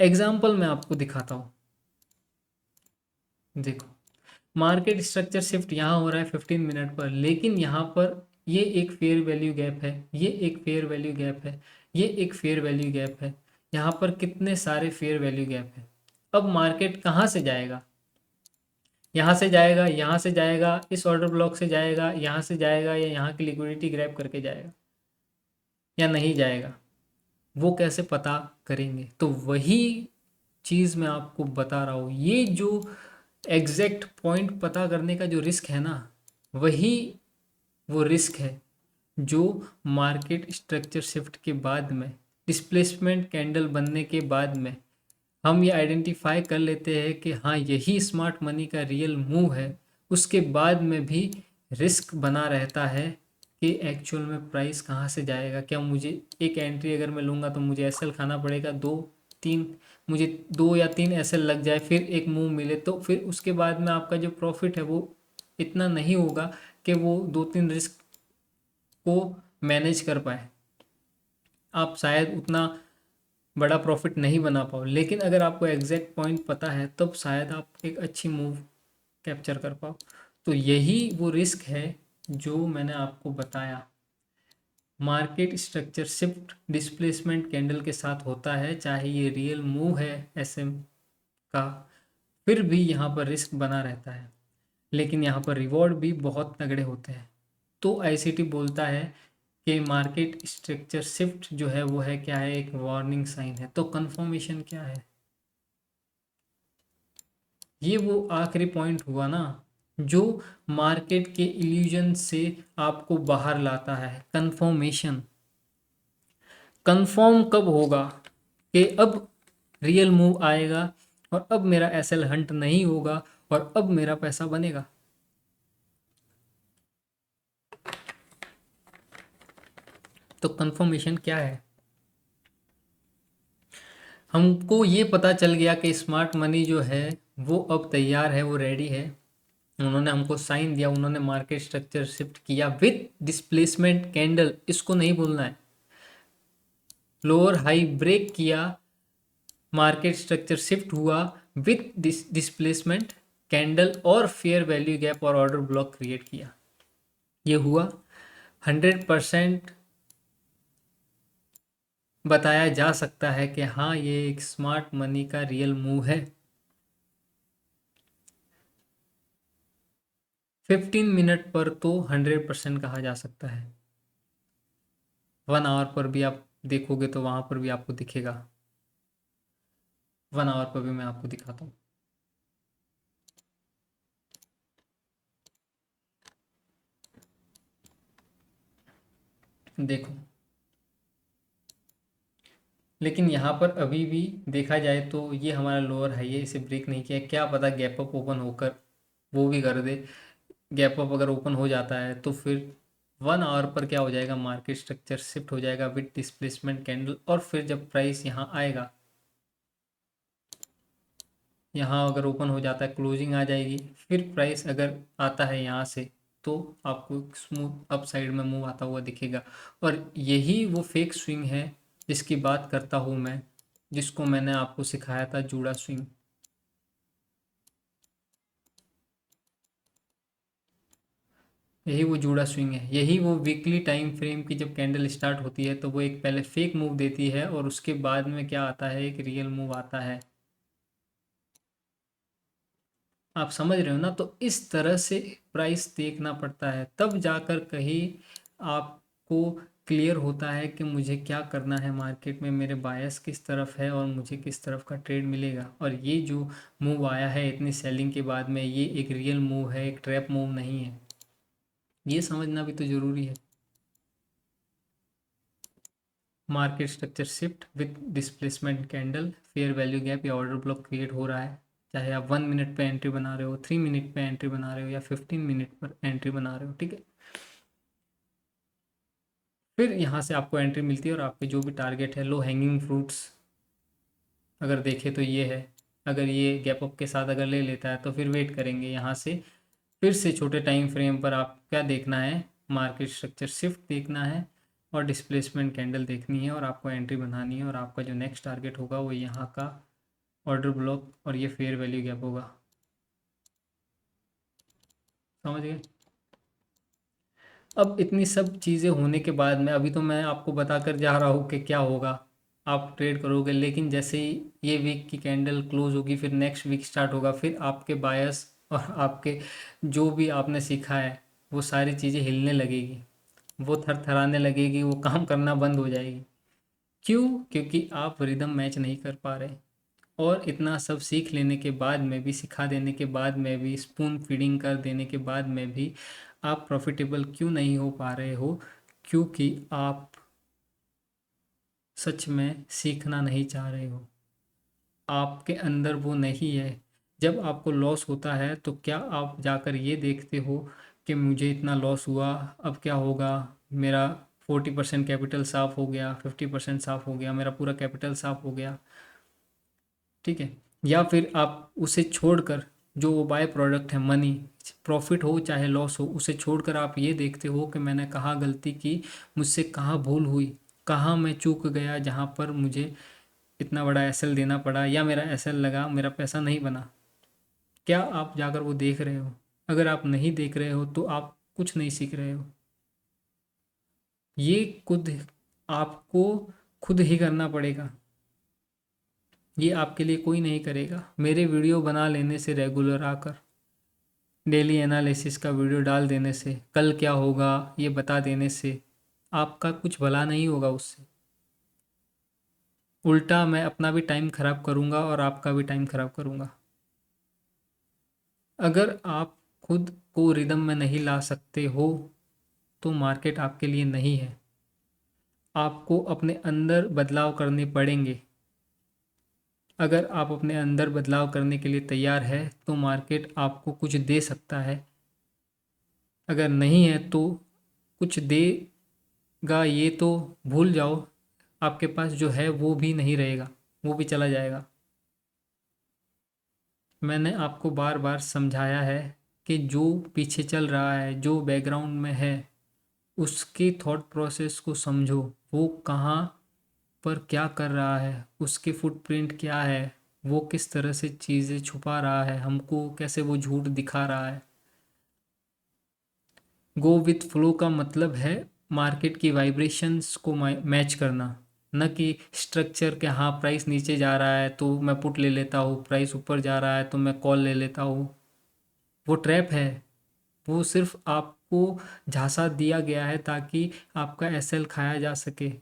एग्जाम्पल मैं आपको दिखाता हूँ। देखो मार्केट स्ट्रक्चर शिफ्ट यहाँ हो रहा है 15 मिनट पर, लेकिन यहाँ पर ये एक फेयर वैल्यू गैप है, ये एक फेयर वैल्यू गैप है, ये एक फेयर वैल्यू गैप है, यहाँ पर कितने सारे फेयर वैल्यू गैप है। अब मार्केट कहाँ से जाएगा, यहाँ से जाएगा, यहाँ से जाएगा, इस ऑर्डर ब्लॉक से जाएगा, यहाँ से जाएगा, या यहाँ की लिक्विडिटी ग्रैब करके जाएगा, या नहीं जाएगा, वो कैसे पता करेंगे। तो वही चीज़ मैं आपको बता रहा हूँ, ये जो एग्जैक्ट पॉइंट पता करने का जो रिस्क है ना, वही वो रिस्क है जो मार्केट स्ट्रक्चर शिफ्ट के बाद में, डिस्प्लेसमेंट कैंडल बनने के बाद में हम ये आइडेंटिफाई कर लेते हैं कि हाँ यही स्मार्ट मनी का रियल मूव है। उसके बाद में भी रिस्क बना रहता है कि एक्चुअल में प्राइस कहाँ से जाएगा, क्या मुझे एक एंट्री अगर मैं लूँगा तो मुझे एसएल खाना पड़ेगा, दो तीन, मुझे 2 या 3 एसएल लग जाए फिर एक मूव मिले, तो फिर उसके बाद में आपका जो प्रॉफिट है वो इतना नहीं होगा कि वो 2-3 रिस्क को मैनेज कर पाए। आप शायद उतना बड़ा प्रॉफिट नहीं बना पाओ, लेकिन अगर आपको एग्जैक्ट पॉइंट पता है तब शायद आप एक अच्छी मूव कैप्चर कर पाओ। तो यही वो रिस्क है जो मैंने आपको बताया। Market structure shift displacement candle के साथ होता है, चाहे ये रियल मूव है एसएम का, फिर भी यहाँ पर रिस्क बना रहता है, लेकिन यहाँ पर रिवॉर्ड भी बहुत तगड़े होते हैं। तो आईसीटी बोलता है कि मार्केट स्ट्रक्चर शिफ्ट जो है वो है क्या है, एक वार्निंग साइन है। तो कंफर्मेशन क्या है, ये वो आखिरी पॉइंट हुआ ना जो मार्केट के इल्यूजन से आपको बाहर लाता है। कंफर्मेशन, कंफर्म कब होगा कि अब रियल मूव आएगा और अब मेरा एसएल हंट नहीं होगा और अब मेरा पैसा बनेगा। तो कंफर्मेशन क्या है, हमको ये पता चल गया कि स्मार्ट मनी जो है वो अब तैयार है, वो रेडी है। उन्होंने हमको साइन दिया, उन्होंने मार्केट स्ट्रक्चर शिफ्ट किया विथ डिस्प्लेसमेंट कैंडल, इसको नहीं भूलना है। लोअर हाई ब्रेक किया, मार्केट स्ट्रक्चर शिफ्ट हुआ विथ डिस्प्लेसमेंट कैंडल और फेयर वैल्यू गैप और ऑर्डर ब्लॉक क्रिएट किया। ये हुआ 100% बताया जा सकता है कि हाँ ये एक स्मार्ट मनी का रियल मूव है। 15 मिनट पर तो 100% कहा जा सकता है। 1 आवर पर भी आप देखोगे तो वहां पर भी आपको दिखेगा। 1 आवर पर भी मैं आपको दिखाता हूँ, देखो। लेकिन यहाँ पर अभी भी देखा जाए तो ये हमारा लोअर हाई है, इसे ब्रेक नहीं किया, क्या पता गैप अप ओपन होकर वो भी कर दे। गैप अप अगर ओपन हो जाता है तो फिर 1 आवर पर क्या हो जाएगा, मार्केट स्ट्रक्चर शिफ्ट हो जाएगा विद डिस्प्लेसमेंट कैंडल, और फिर जब प्राइस यहाँ आएगा, यहाँ अगर ओपन हो जाता है क्लोजिंग आ जाएगी, फिर प्राइस अगर आता है यहाँ से तो आपको स्मूथ अप साइड में मूव आता हुआ दिखेगा। और यही वो फेक स्विंग है जिसकी बात करता हूँ मैं, जिसको मैंने आपको सिखाया था, जूड़ा स्विंग। यही वो जूड़ा स्विंग है, यही वो वीकली टाइम फ्रेम की जब कैंडल स्टार्ट होती है तो वो एक पहले फेक मूव देती है और उसके बाद में क्या आता है, एक रियल मूव आता है। आप समझ रहे हो ना। तो इस तरह से प्राइस देखना पड़ता है, तब जाकर कहीं आपको क्लियर होता है कि मुझे क्या करना है मार्केट में, मेरे बायस किस तरफ है और मुझे किस तरफ का ट्रेड मिलेगा। और ये जो मूव आया है इतनी सेलिंग के बाद में, ये एक रियल मूव है, एक ट्रैप मूव नहीं है। ये समझना भी तो ज़रूरी है। Market structure shift with displacement candle, fair value gap या ऑर्डर ब्लॉक क्रिएट हो रहा है, चाहे आप 1 मिनट पे एंट्री बना रहे हो, 3 मिनट पे एंट्री बना रहे हो या 15 मिनट पर एंट्री बना रहे हो, ठीक है। फिर यहाँ से आपको एंट्री मिलती है और आपके जो भी टारगेट है, लो हैंगिंग फ्रूट्स अगर देखें तो ये है। अगर ये गैप अप के साथ अगर ले लेता है तो फिर वेट करेंगे यहाँ से। फिर से छोटे टाइम फ्रेम पर आप क्या देखना है, मार्केट स्ट्रक्चर शिफ्ट देखना है और डिस्प्लेसमेंट कैंडल देखनी है और आपको एंट्री बनानी है। और आपका जो नेक्स्ट टारगेट होगा वो यहाँ का ऑर्डर ब्लॉक और ये फेयर वैल्यू गैप होगा। समझ गए। अब इतनी सब चीज़ें होने के बाद में, अभी तो मैं आपको बताकर जा रहा हूँ कि क्या होगा, आप ट्रेड करोगे, लेकिन जैसे ही ये वीक की कैंडल क्लोज होगी फिर नेक्स्ट वीक स्टार्ट होगा, फिर आपके बायस और आपके जो भी आपने सीखा है वो सारी चीज़ें हिलने लगेगी, वो थरथराने लगेगी, वो काम करना बंद हो जाएगी। क्यों? क्योंकि आप रिदम मैच नहीं कर पा रहे। और इतना सब सीख लेने के बाद में भी, सिखा देने के बाद में भी, स्पून फीडिंग कर देने के बाद में भी आप प्रॉफिटेबल क्यों नहीं हो पा रहे हो? क्योंकि आप सच में सीखना नहीं चाह रहे हो, आपके अंदर वो नहीं है। जब आपको लॉस होता है तो क्या आप जाकर ये देखते हो कि मुझे इतना लॉस हुआ, अब क्या होगा, मेरा 40% कैपिटल साफ़ हो गया, 50% साफ़ हो गया, मेरा पूरा कैपिटल साफ़ हो गया, ठीक है। या फिर आप उसे छोड़कर, जो वो बाय प्रोडक्ट है मनी, प्रॉफिट हो चाहे लॉस हो, उसे छोड़कर आप ये देखते हो कि मैंने कहाँ गलती की, मुझसे कहाँ भूल हुई, कहाँ मैं चूक गया, जहाँ पर मुझे इतना बड़ा एसएल देना पड़ा या मेरा एसएल लगा, मेरा पैसा नहीं बना। क्या आप जाकर वो देख रहे हो? अगर आप नहीं देख रहे हो तो आप कुछ नहीं सीख रहे हो। ये खुद आपको खुद ही करना पड़ेगा। ये आपके लिए कोई नहीं करेगा। मेरे वीडियो बना लेने से, रेगुलर आकर डेली एनालिसिस का वीडियो डाल देने से, कल क्या होगा ये बता देने से आपका कुछ भला नहीं होगा। उससे उल्टा मैं अपना भी टाइम खराब करूँगा और आपका भी टाइम खराब करूँगा। अगर आप खुद को रिदम में नहीं ला सकते हो तो मार्केट आपके लिए नहीं है। आपको अपने अंदर बदलाव करने पड़ेंगे। अगर आप अपने अंदर बदलाव करने के लिए तैयार है तो मार्केट आपको कुछ दे सकता है। अगर नहीं है तो कुछ देगा ये तो भूल जाओ। आपके पास जो है वो भी नहीं रहेगा, वो भी चला जाएगा। मैंने आपको बार बार समझाया है कि जो पीछे चल रहा है, जो बैकग्राउंड में है, उसके थॉट प्रोसेस को समझो। वो कहाँ पर क्या कर रहा है, उसके फुटप्रिंट क्या है, वो किस तरह से चीज़ें छुपा रहा है हमको, कैसे वो झूठ दिखा रहा है। गो विथ फ्लो का मतलब है मार्केट की वाइब्रेशंस को मैच करना, न कि स्ट्रक्चर के। हाँ, प्राइस नीचे जा रहा है तो मैं पुट ले लेता हूँ, प्राइस ऊपर जा रहा है तो मैं कॉल ले लेता हूँ। वो ट्रैप है। वो सिर्फ आपको झांसा दिया गया है ताकि आपका एसएल खाया जा सके।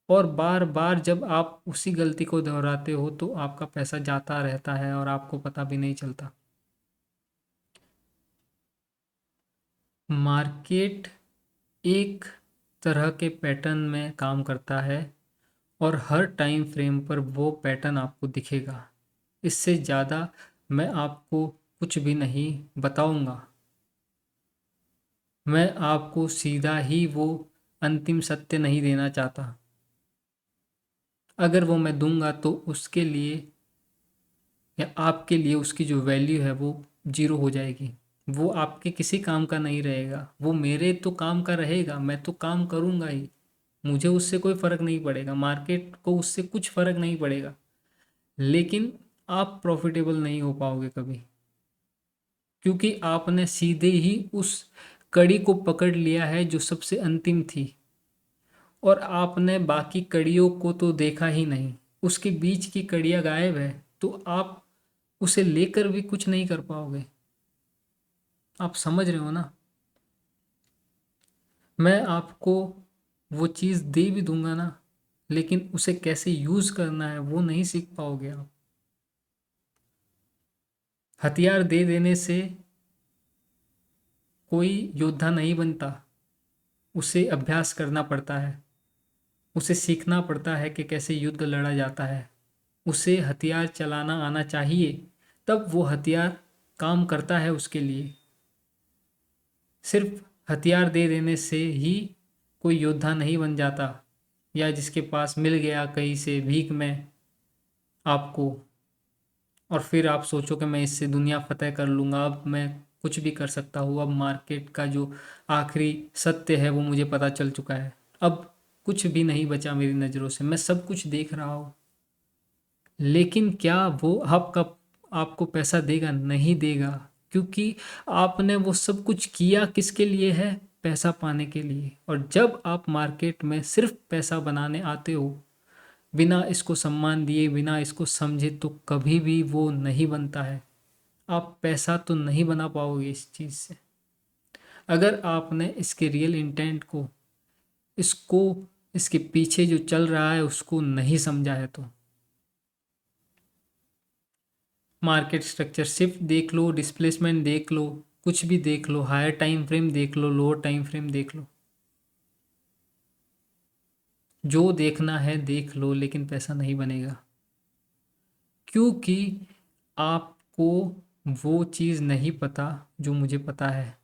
और बार बार जब आप उसी गलती को दोहराते हो तो आपका पैसा जाता रहता है और आपको पता भी नहीं चलता। मार्केट एक तरह के पैटर्न में काम करता है और हर टाइम फ्रेम पर वो पैटर्न आपको दिखेगा। इससे ज़्यादा मैं आपको कुछ भी नहीं बताऊंगा। मैं आपको सीधा ही वो अंतिम सत्य नहीं देना चाहता। अगर वो मैं दूंगा तो उसके लिए या आपके लिए उसकी जो वैल्यू है वो जीरो हो जाएगी। वो आपके किसी काम का नहीं रहेगा। वो मेरे तो काम का रहेगा, मैं तो काम करूंगा ही, मुझे उससे कोई फ़र्क नहीं पड़ेगा, मार्केट को उससे कुछ फ़र्क नहीं पड़ेगा। लेकिन आप प्रॉफिटेबल नहीं हो पाओगे कभी, क्योंकि आपने सीधे ही उस कड़ी को पकड़ लिया है जो सबसे अंतिम थी और आपने बाकी कड़ियों को तो देखा ही नहीं। उसके बीच की कड़ियाँ गायब है तो आप उसे लेकर भी कुछ नहीं कर पाओगे। आप समझ रहे हो ना? मैं आपको वो चीज़ दे भी दूंगा ना, लेकिन उसे कैसे यूज़ करना है वो नहीं सीख पाओगे आप। हथियार दे देने से कोई योद्धा नहीं बनता। उसे अभ्यास करना पड़ता है। उसे सीखना पड़ता है कि कैसे युद्ध लड़ा जाता है। उसे हथियार चलाना आना चाहिए, तब वो हथियार काम करता है उसके लिए। सिर्फ हथियार दे देने से ही कोई योद्धा नहीं बन जाता, या जिसके पास मिल गया कहीं से भीख में आपको, और फिर आप सोचो कि मैं इससे दुनिया फतेह कर लूँगा, अब मैं कुछ भी कर सकता हूँ, अब मार्केट का जो आखिरी सत्य है वो मुझे पता चल चुका है, अब कुछ भी नहीं बचा मेरी नज़रों से, मैं सब कुछ देख रहा हूँ। लेकिन क्या वो आपका आपको पैसा देगा? नहीं देगा, क्योंकि आपने वो सब कुछ किया किसके लिए है? पैसा पाने के लिए। और जब आप मार्केट में सिर्फ पैसा बनाने आते हो, बिना इसको सम्मान दिए, बिना इसको समझे, तो कभी भी वो नहीं बनता है। आप पैसा तो नहीं बना पाओगे इस चीज़ से, अगर आपने इसके रियल इंटेंट को, इसको, इसके पीछे जो चल रहा है उसको नहीं समझा है तो। मार्केट स्ट्रक्चर शिफ्ट देख लो, डिस्प्लेसमेंट देख लो, कुछ भी देख लो, हायर टाइम फ्रेम देख लो, लोअर टाइम फ्रेम देख लो, जो देखना है देख लो, लेकिन पैसा नहीं बनेगा, क्योंकि आपको वो चीज़ नहीं पता जो मुझे पता है।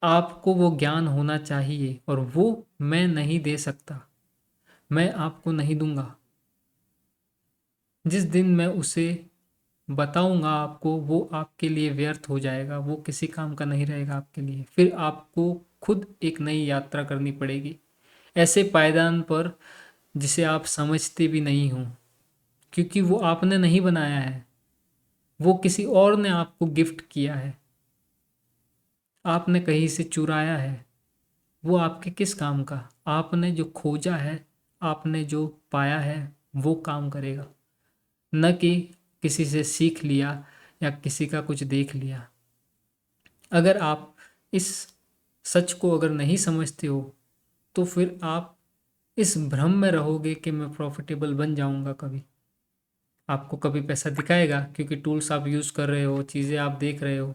आपको वो ज्ञान होना चाहिए और वो मैं नहीं दे सकता, मैं आपको नहीं दूंगा। जिस दिन मैं उसे बताऊंगा आपको, वो आपके लिए व्यर्थ हो जाएगा, वो किसी काम का नहीं रहेगा आपके लिए। फिर आपको खुद एक नई यात्रा करनी पड़ेगी, ऐसे पायदान पर जिसे आप समझते भी नहीं हो, क्योंकि वो आपने नहीं बनाया है, वो किसी और ने आपको गिफ्ट किया है, आपने कहीं से चुराया है। वो आपके किस काम का? आपने जो खोजा है, आपने जो पाया है, वो काम करेगा, न कि किसी से सीख लिया या किसी का कुछ देख लिया। अगर आप इस सच को अगर नहीं समझते हो, तो फिर आप इस भ्रम में रहोगे कि मैं प्रॉफिटेबल बन जाऊंगा कभी। आपको कभी पैसा दिखाएगा, क्योंकि टूल्स आप यूज़ कर रहे हो, चीज़ें आप देख रहे हो,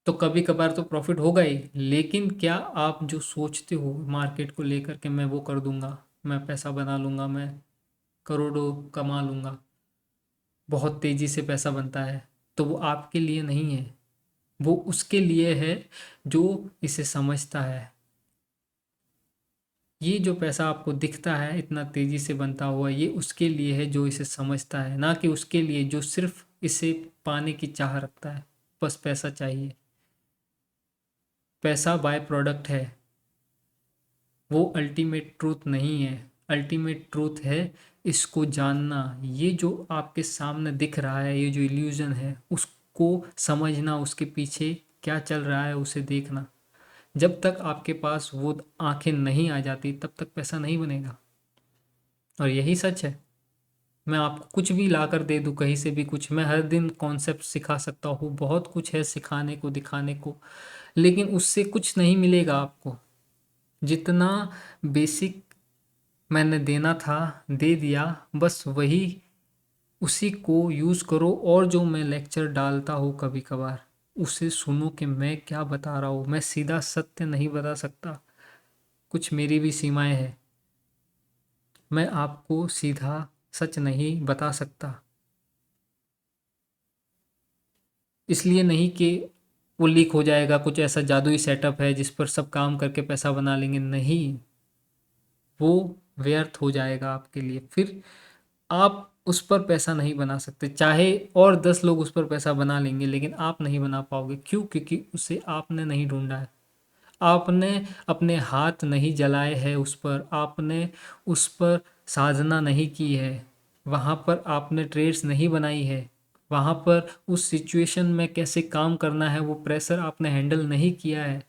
तो कभी कभार तो प्रॉफिट होगा ही। लेकिन क्या आप जो सोचते हो मार्केट को लेकर के, मैं वो कर दूंगा, मैं पैसा बना लूंगा, मैं करोड़ों कमा लूंगा, बहुत तेजी से पैसा बनता है, तो वो आपके लिए नहीं है। वो उसके लिए है जो इसे समझता है। ये जो पैसा आपको दिखता है इतना तेजी से बनता हुआ, ये उसके लिए है जो इसे समझता है, ना कि उसके लिए जो सिर्फ इसे पाने की चाह रखता है। बस पैसा चाहिए। पैसा बाय प्रोडक्ट है, वो अल्टीमेट ट्रूथ नहीं है। अल्टीमेट ट्रूथ है इसको जानना। ये जो आपके सामने दिख रहा है, ये जो इल्यूजन है, उसको समझना, उसके पीछे क्या चल रहा है उसे देखना। जब तक आपके पास वो आंखें नहीं आ जाती, तब तक पैसा नहीं बनेगा। और यही सच है। मैं आपको कुछ भी ला कर दे दूँ कहीं से भी कुछ, मैं हर दिन कॉन्सेप्ट सिखा सकता हूँ, बहुत कुछ है सिखाने को, दिखाने को, लेकिन उससे कुछ नहीं मिलेगा आपको। जितना बेसिक मैंने देना था दे दिया, बस वही, उसी को यूज़ करो। और जो मैं लेक्चर डालता हूँ कभी कभार, उसे सुनो कि मैं क्या बता रहा हूँ। मैं सीधा सत्य नहीं बता सकता, कुछ मेरी भी सीमाएं हैं। मैं आपको सीधा सच नहीं बता सकता, इसलिए नहीं कि वो लीक हो जाएगा, कुछ ऐसा जादुई सेटअप है जिस पर सब काम करके पैसा बना लेंगे। नहीं, वो व्यर्थ हो जाएगा आपके लिए। फिर आप उस पर पैसा नहीं बना सकते, चाहे और 10 लोग उस पर पैसा बना लेंगे, लेकिन आप नहीं बना पाओगे। क्यों? क्योंकि उसे आपने नहीं ढूंढा है, आपने अपने हाथ नहीं जलाए हैं उस पर, आपने उस पर साधना नहीं की है, वहाँ पर आपने ट्रेड्स नहीं बनाई है, वहाँ पर उस सिचुएशन में कैसे काम करना है वो प्रेशर आपने हैंडल नहीं किया है।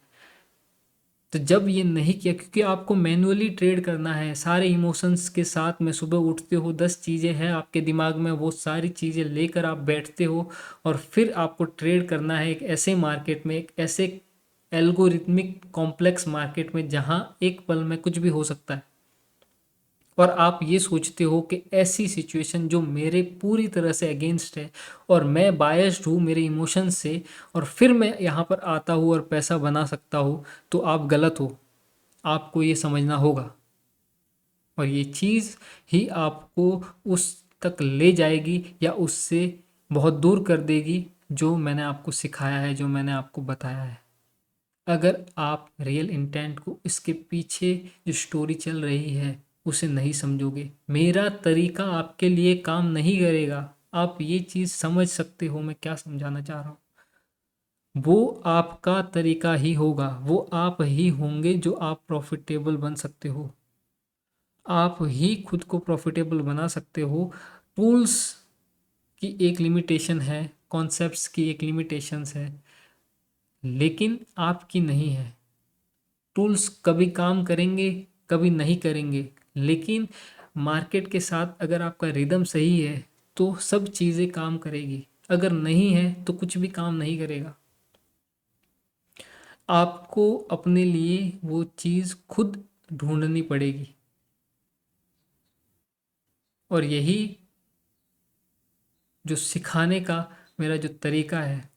तो जब ये नहीं किया, क्योंकि आपको मैन्युअली ट्रेड करना है सारे इमोशंस के साथ में, सुबह उठते हो 10 चीज़ें हैं आपके दिमाग में, वो सारी चीज़ें लेकर आप बैठते हो, और फिर आपको ट्रेड करना है एक ऐसे मार्केट में, एक ऐसे एल्गोरिथमिक कॉम्प्लेक्स मार्केट में जहां एक पल में कुछ भी हो सकता है। और आप ये सोचते हो कि ऐसी सिचुएशन जो मेरे पूरी तरह से अगेंस्ट है और मैं बायस्ड हूँ मेरे इमोशन से, और फिर मैं यहाँ पर आता हूँ और पैसा बना सकता हूँ, तो आप गलत हो। आपको ये समझना होगा, और ये चीज़ ही आपको उस तक ले जाएगी या उससे बहुत दूर कर देगी जो मैंने आपको सिखाया है, जो मैंने आपको बताया है। अगर आप रियल इंटेंट को, इसके पीछे जो स्टोरी चल रही है, उसे नहीं समझोगे, मेरा तरीका आपके लिए काम नहीं करेगा। आप ये चीज़ समझ सकते हो मैं क्या समझाना चाह रहा हूँ। वो आपका तरीका ही होगा, वो आप ही होंगे जो आप प्रॉफिटेबल बन सकते हो। आप ही खुद को प्रॉफिटेबल बना सकते हो। टूल्स की एक लिमिटेशन है, कॉन्सेप्ट्स की एक लिमिटेशंस है, लेकिन आपकी नहीं है। टूल्स कभी काम करेंगे, कभी नहीं करेंगे, लेकिन मार्केट के साथ अगर आपका रिदम सही है तो सब चीज़ें काम करेगी, अगर नहीं है तो कुछ भी काम नहीं करेगा। आपको अपने लिए वो चीज़ खुद ढूंढनी पड़ेगी, और यही जो सिखाने का मेरा जो तरीका है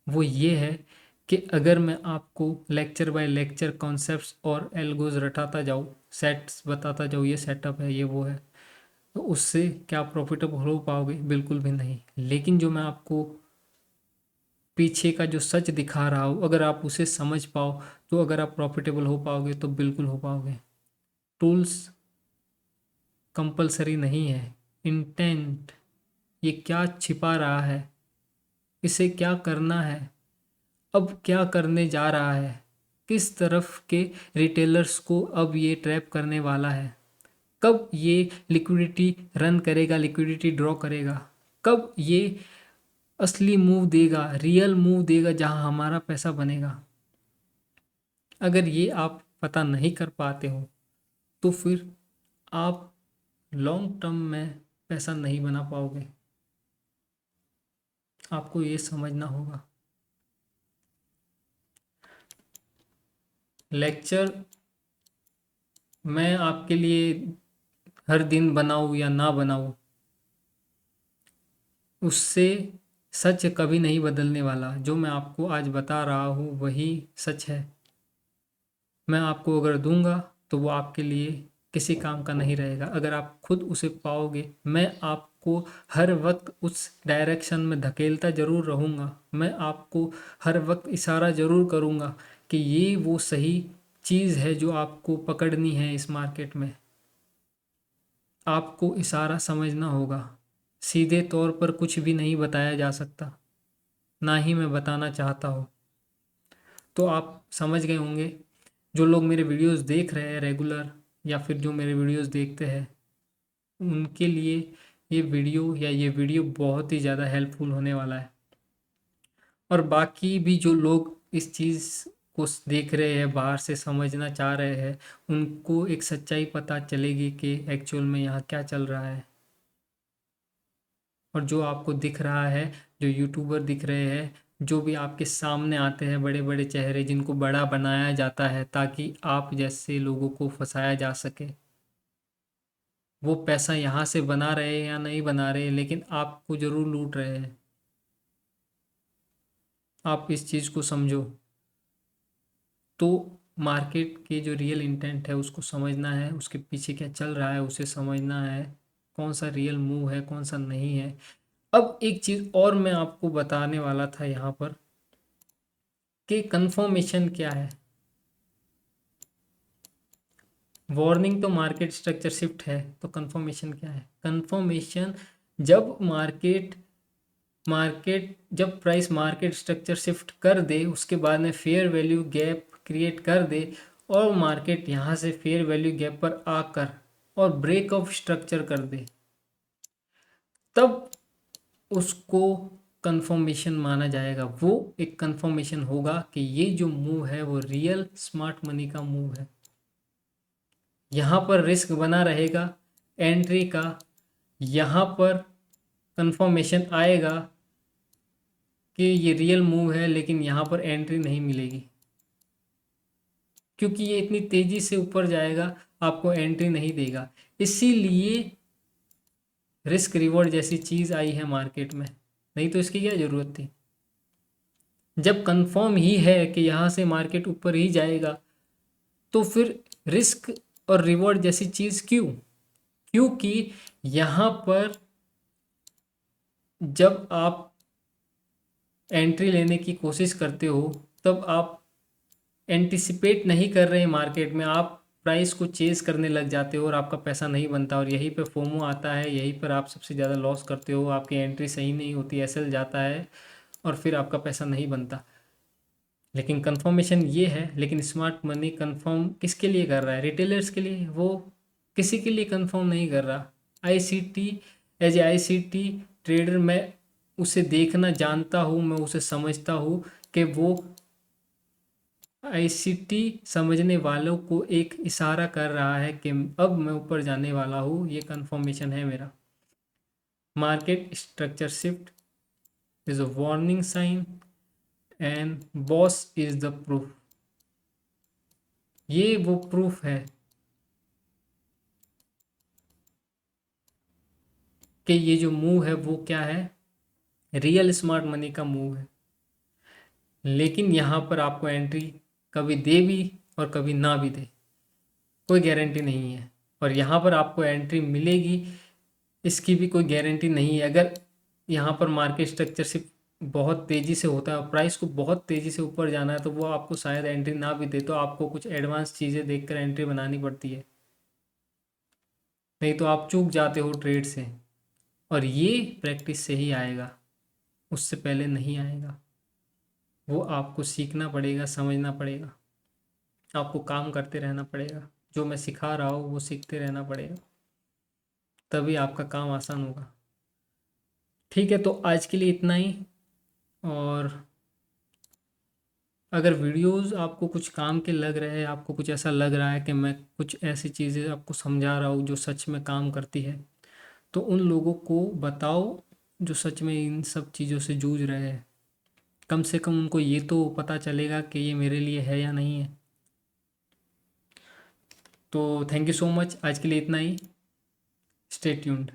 वो ये है कि अगर मैं आपको लेक्चर बाय लेक्चर कॉन्सेप्ट्स और एल्गोज रटाता जाऊँ, सेट्स बताता जाऊँ, ये सेटअप है, ये वो है, तो उससे क्या प्रॉफिटेबल हो पाओगे? बिल्कुल भी नहीं। लेकिन जो मैं आपको पीछे का जो सच दिखा रहा हूँ, अगर आप उसे समझ पाओ, तो अगर आप प्रॉफिटेबल हो पाओगे तो बिल्कुल हो पाओगे। टूल्स कंपलसरी नहीं है। इंटेंट, ये क्या छिपा रहा है, इसे क्या करना है, अब क्या करने जा रहा है, किस तरफ के रिटेलर्स को अब ये ट्रैप करने वाला है, कब ये लिक्विडिटी रन करेगा, लिक्विडिटी ड्रॉ करेगा, कब ये असली मूव देगा, रियल मूव देगा जहां हमारा पैसा बनेगा। अगर ये आप पता नहीं कर पाते हो तो फिर आप लॉन्ग टर्म में पैसा नहीं बना पाओगे। आपको ये समझना होगा। लेक्चर मैं आपके लिए हर दिन बनाऊँ या ना बनाऊँ, उससे सच कभी नहीं बदलने वाला। जो मैं आपको आज बता रहा हूँ वही सच है। मैं आपको अगर दूंगा तो वो आपके लिए किसी काम का नहीं रहेगा। अगर आप खुद उसे पाओगे, मैं आपको हर वक्त उस डायरेक्शन में धकेलता ज़रूर रहूँगा। मैं आपको हर वक्त इशारा ज़रूर करूँगा कि ये वो सही चीज़ है जो आपको पकड़नी है इस मार्केट में। आपको इशारा समझना होगा। सीधे तौर पर कुछ भी नहीं बताया जा सकता, ना ही मैं बताना चाहता हूँ। तो आप समझ गए होंगे। जो लोग मेरे वीडियोस देख रहे हैं रेगुलर, या फिर जो मेरे वीडियोस देखते हैं, उनके लिए ये वीडियो बहुत ही ज़्यादा हेल्पफुल होने वाला है। और बाकी भी जो लोग इस चीज़ को देख रहे हैं, बाहर से समझना चाह रहे हैं, उनको एक सच्चाई पता चलेगी कि एक्चुअल में यहाँ क्या चल रहा है। और जो आपको दिख रहा है, जो यूट्यूबर दिख रहे हैं, जो भी आपके सामने आते हैं बड़े बड़े चेहरे, जिनको बड़ा बनाया जाता है ताकि आप जैसे लोगों को फंसाया जा सके, वो पैसा यहाँ से बना रहे हैं या नहीं बना रहे, लेकिन आपको ज़रूर लूट रहे हैं। आप इस चीज़ को समझो। तो मार्केट के जो रियल इंटेंट है उसको समझना है, उसके पीछे क्या चल रहा है उसे समझना है, कौन सा रियल मूव है कौन सा नहीं है। अब एक चीज़ और मैं आपको बताने वाला था यहाँ पर कि कंफर्मेशन क्या है। वार्निंग तो मार्केट स्ट्रक्चर शिफ्ट है, तो कंफर्मेशन क्या है? कंफर्मेशन जब मार्केट जब प्राइस मार्केट स्ट्रक्चर शिफ्ट कर दे, उसके बाद में फेयर वैल्यू गैप क्रिएट कर दे, और मार्केट यहाँ से फेयर वैल्यू गैप पर आकर और ब्रेक ऑफ स्ट्रक्चर कर दे, तब उसको कंफर्मेशन माना जाएगा। वो एक कंफर्मेशन होगा कि ये जो मूव है वो रियल स्मार्ट मनी का मूव है। यहाँ पर रिस्क बना रहेगा एंट्री का, यहाँ पर कंफर्मेशन आएगा कि ये रियल मूव है, लेकिन यहाँ पर एंट्री नहीं मिलेगी क्योंकि ये इतनी तेजी से ऊपर जाएगा, आपको एंट्री नहीं देगा। इसीलिए रिस्क रिवॉर्ड जैसी चीज़ आई है मार्केट में, नहीं तो इसकी क्या ज़रूरत थी। जब कंफर्म ही है कि यहाँ से मार्केट ऊपर ही जाएगा, तो फिर रिस्क और रिवॉर्ड जैसी चीज़ क्यों? क्योंकि यहाँ पर जब आप एंट्री लेने की कोशिश करते हो, तब आप एंटिसिपेट नहीं कर रहे हैं मार्केट में, आप प्राइस को चेज़ करने लग जाते हो और आपका पैसा नहीं बनता, और यहीं पे फोमो आता है, यहीं पर आप सबसे ज़्यादा लॉस करते हो। आपकी एंट्री सही नहीं होती, एसएल जाता है और फिर आपका पैसा नहीं बनता। लेकिन कंफर्मेशन ये है, लेकिन स्मार्ट मनी कंफर्म किसके लिए कर रहा है? रिटेलर्स के लिए। वो किसी के लिए कंफर्म नहीं कर रहा। ICT, as a ICT trader मैं उसे देखना जानता हूँ, मैं उसे समझता हूँ कि वो आईसीटी समझने वालों को एक इशारा कर रहा है कि अब मैं ऊपर जाने वाला हूँ, ये कंफर्मेशन है मेरा। Market structure shift is a warning sign and BOS is the proof. ये वो प्रूफ है कि ये जो मूव है वो क्या है, रियल स्मार्ट मनी का मूव है। लेकिन यहाँ पर आपको एंट्री कभी दे भी और कभी ना भी दे, कोई गारंटी नहीं है। और यहाँ पर आपको एंट्री मिलेगी, इसकी भी कोई गारंटी नहीं है। अगर यहाँ पर मार्केट स्ट्रक्चर सिर्फ बहुत तेज़ी से होता है और प्राइस को बहुत तेज़ी से ऊपर जाना है, तो वो आपको शायद एंट्री ना भी दे, तो आपको कुछ एडवांस चीज़ें देखकर एंट्री बनानी पड़ती है, नहीं तो आप चूक जाते हो ट्रेड से। और ये प्रैक्टिस से ही आएगा, उससे पहले नहीं आएगा। वो आपको सीखना पड़ेगा, समझना पड़ेगा, आपको काम करते रहना पड़ेगा। जो मैं सिखा रहा हूँ वो सीखते रहना पड़ेगा, तभी आपका काम आसान होगा। ठीक है, तो आज के लिए इतना ही। और अगर वीडियोस आपको कुछ काम के लग रहे हैं, आपको कुछ ऐसा लग रहा है कि मैं कुछ ऐसी चीज़ें आपको समझा रहा हूँ जो सच में काम करती है, तो उन लोगों को बताओ जो सच में इन सब चीज़ों से जूझ रहे हैं। कम से कम उनको ये तो पता चलेगा कि ये मेरे लिए है या नहीं है। तो थैंक यू सो मच, आज के लिए इतना ही। Stay tuned.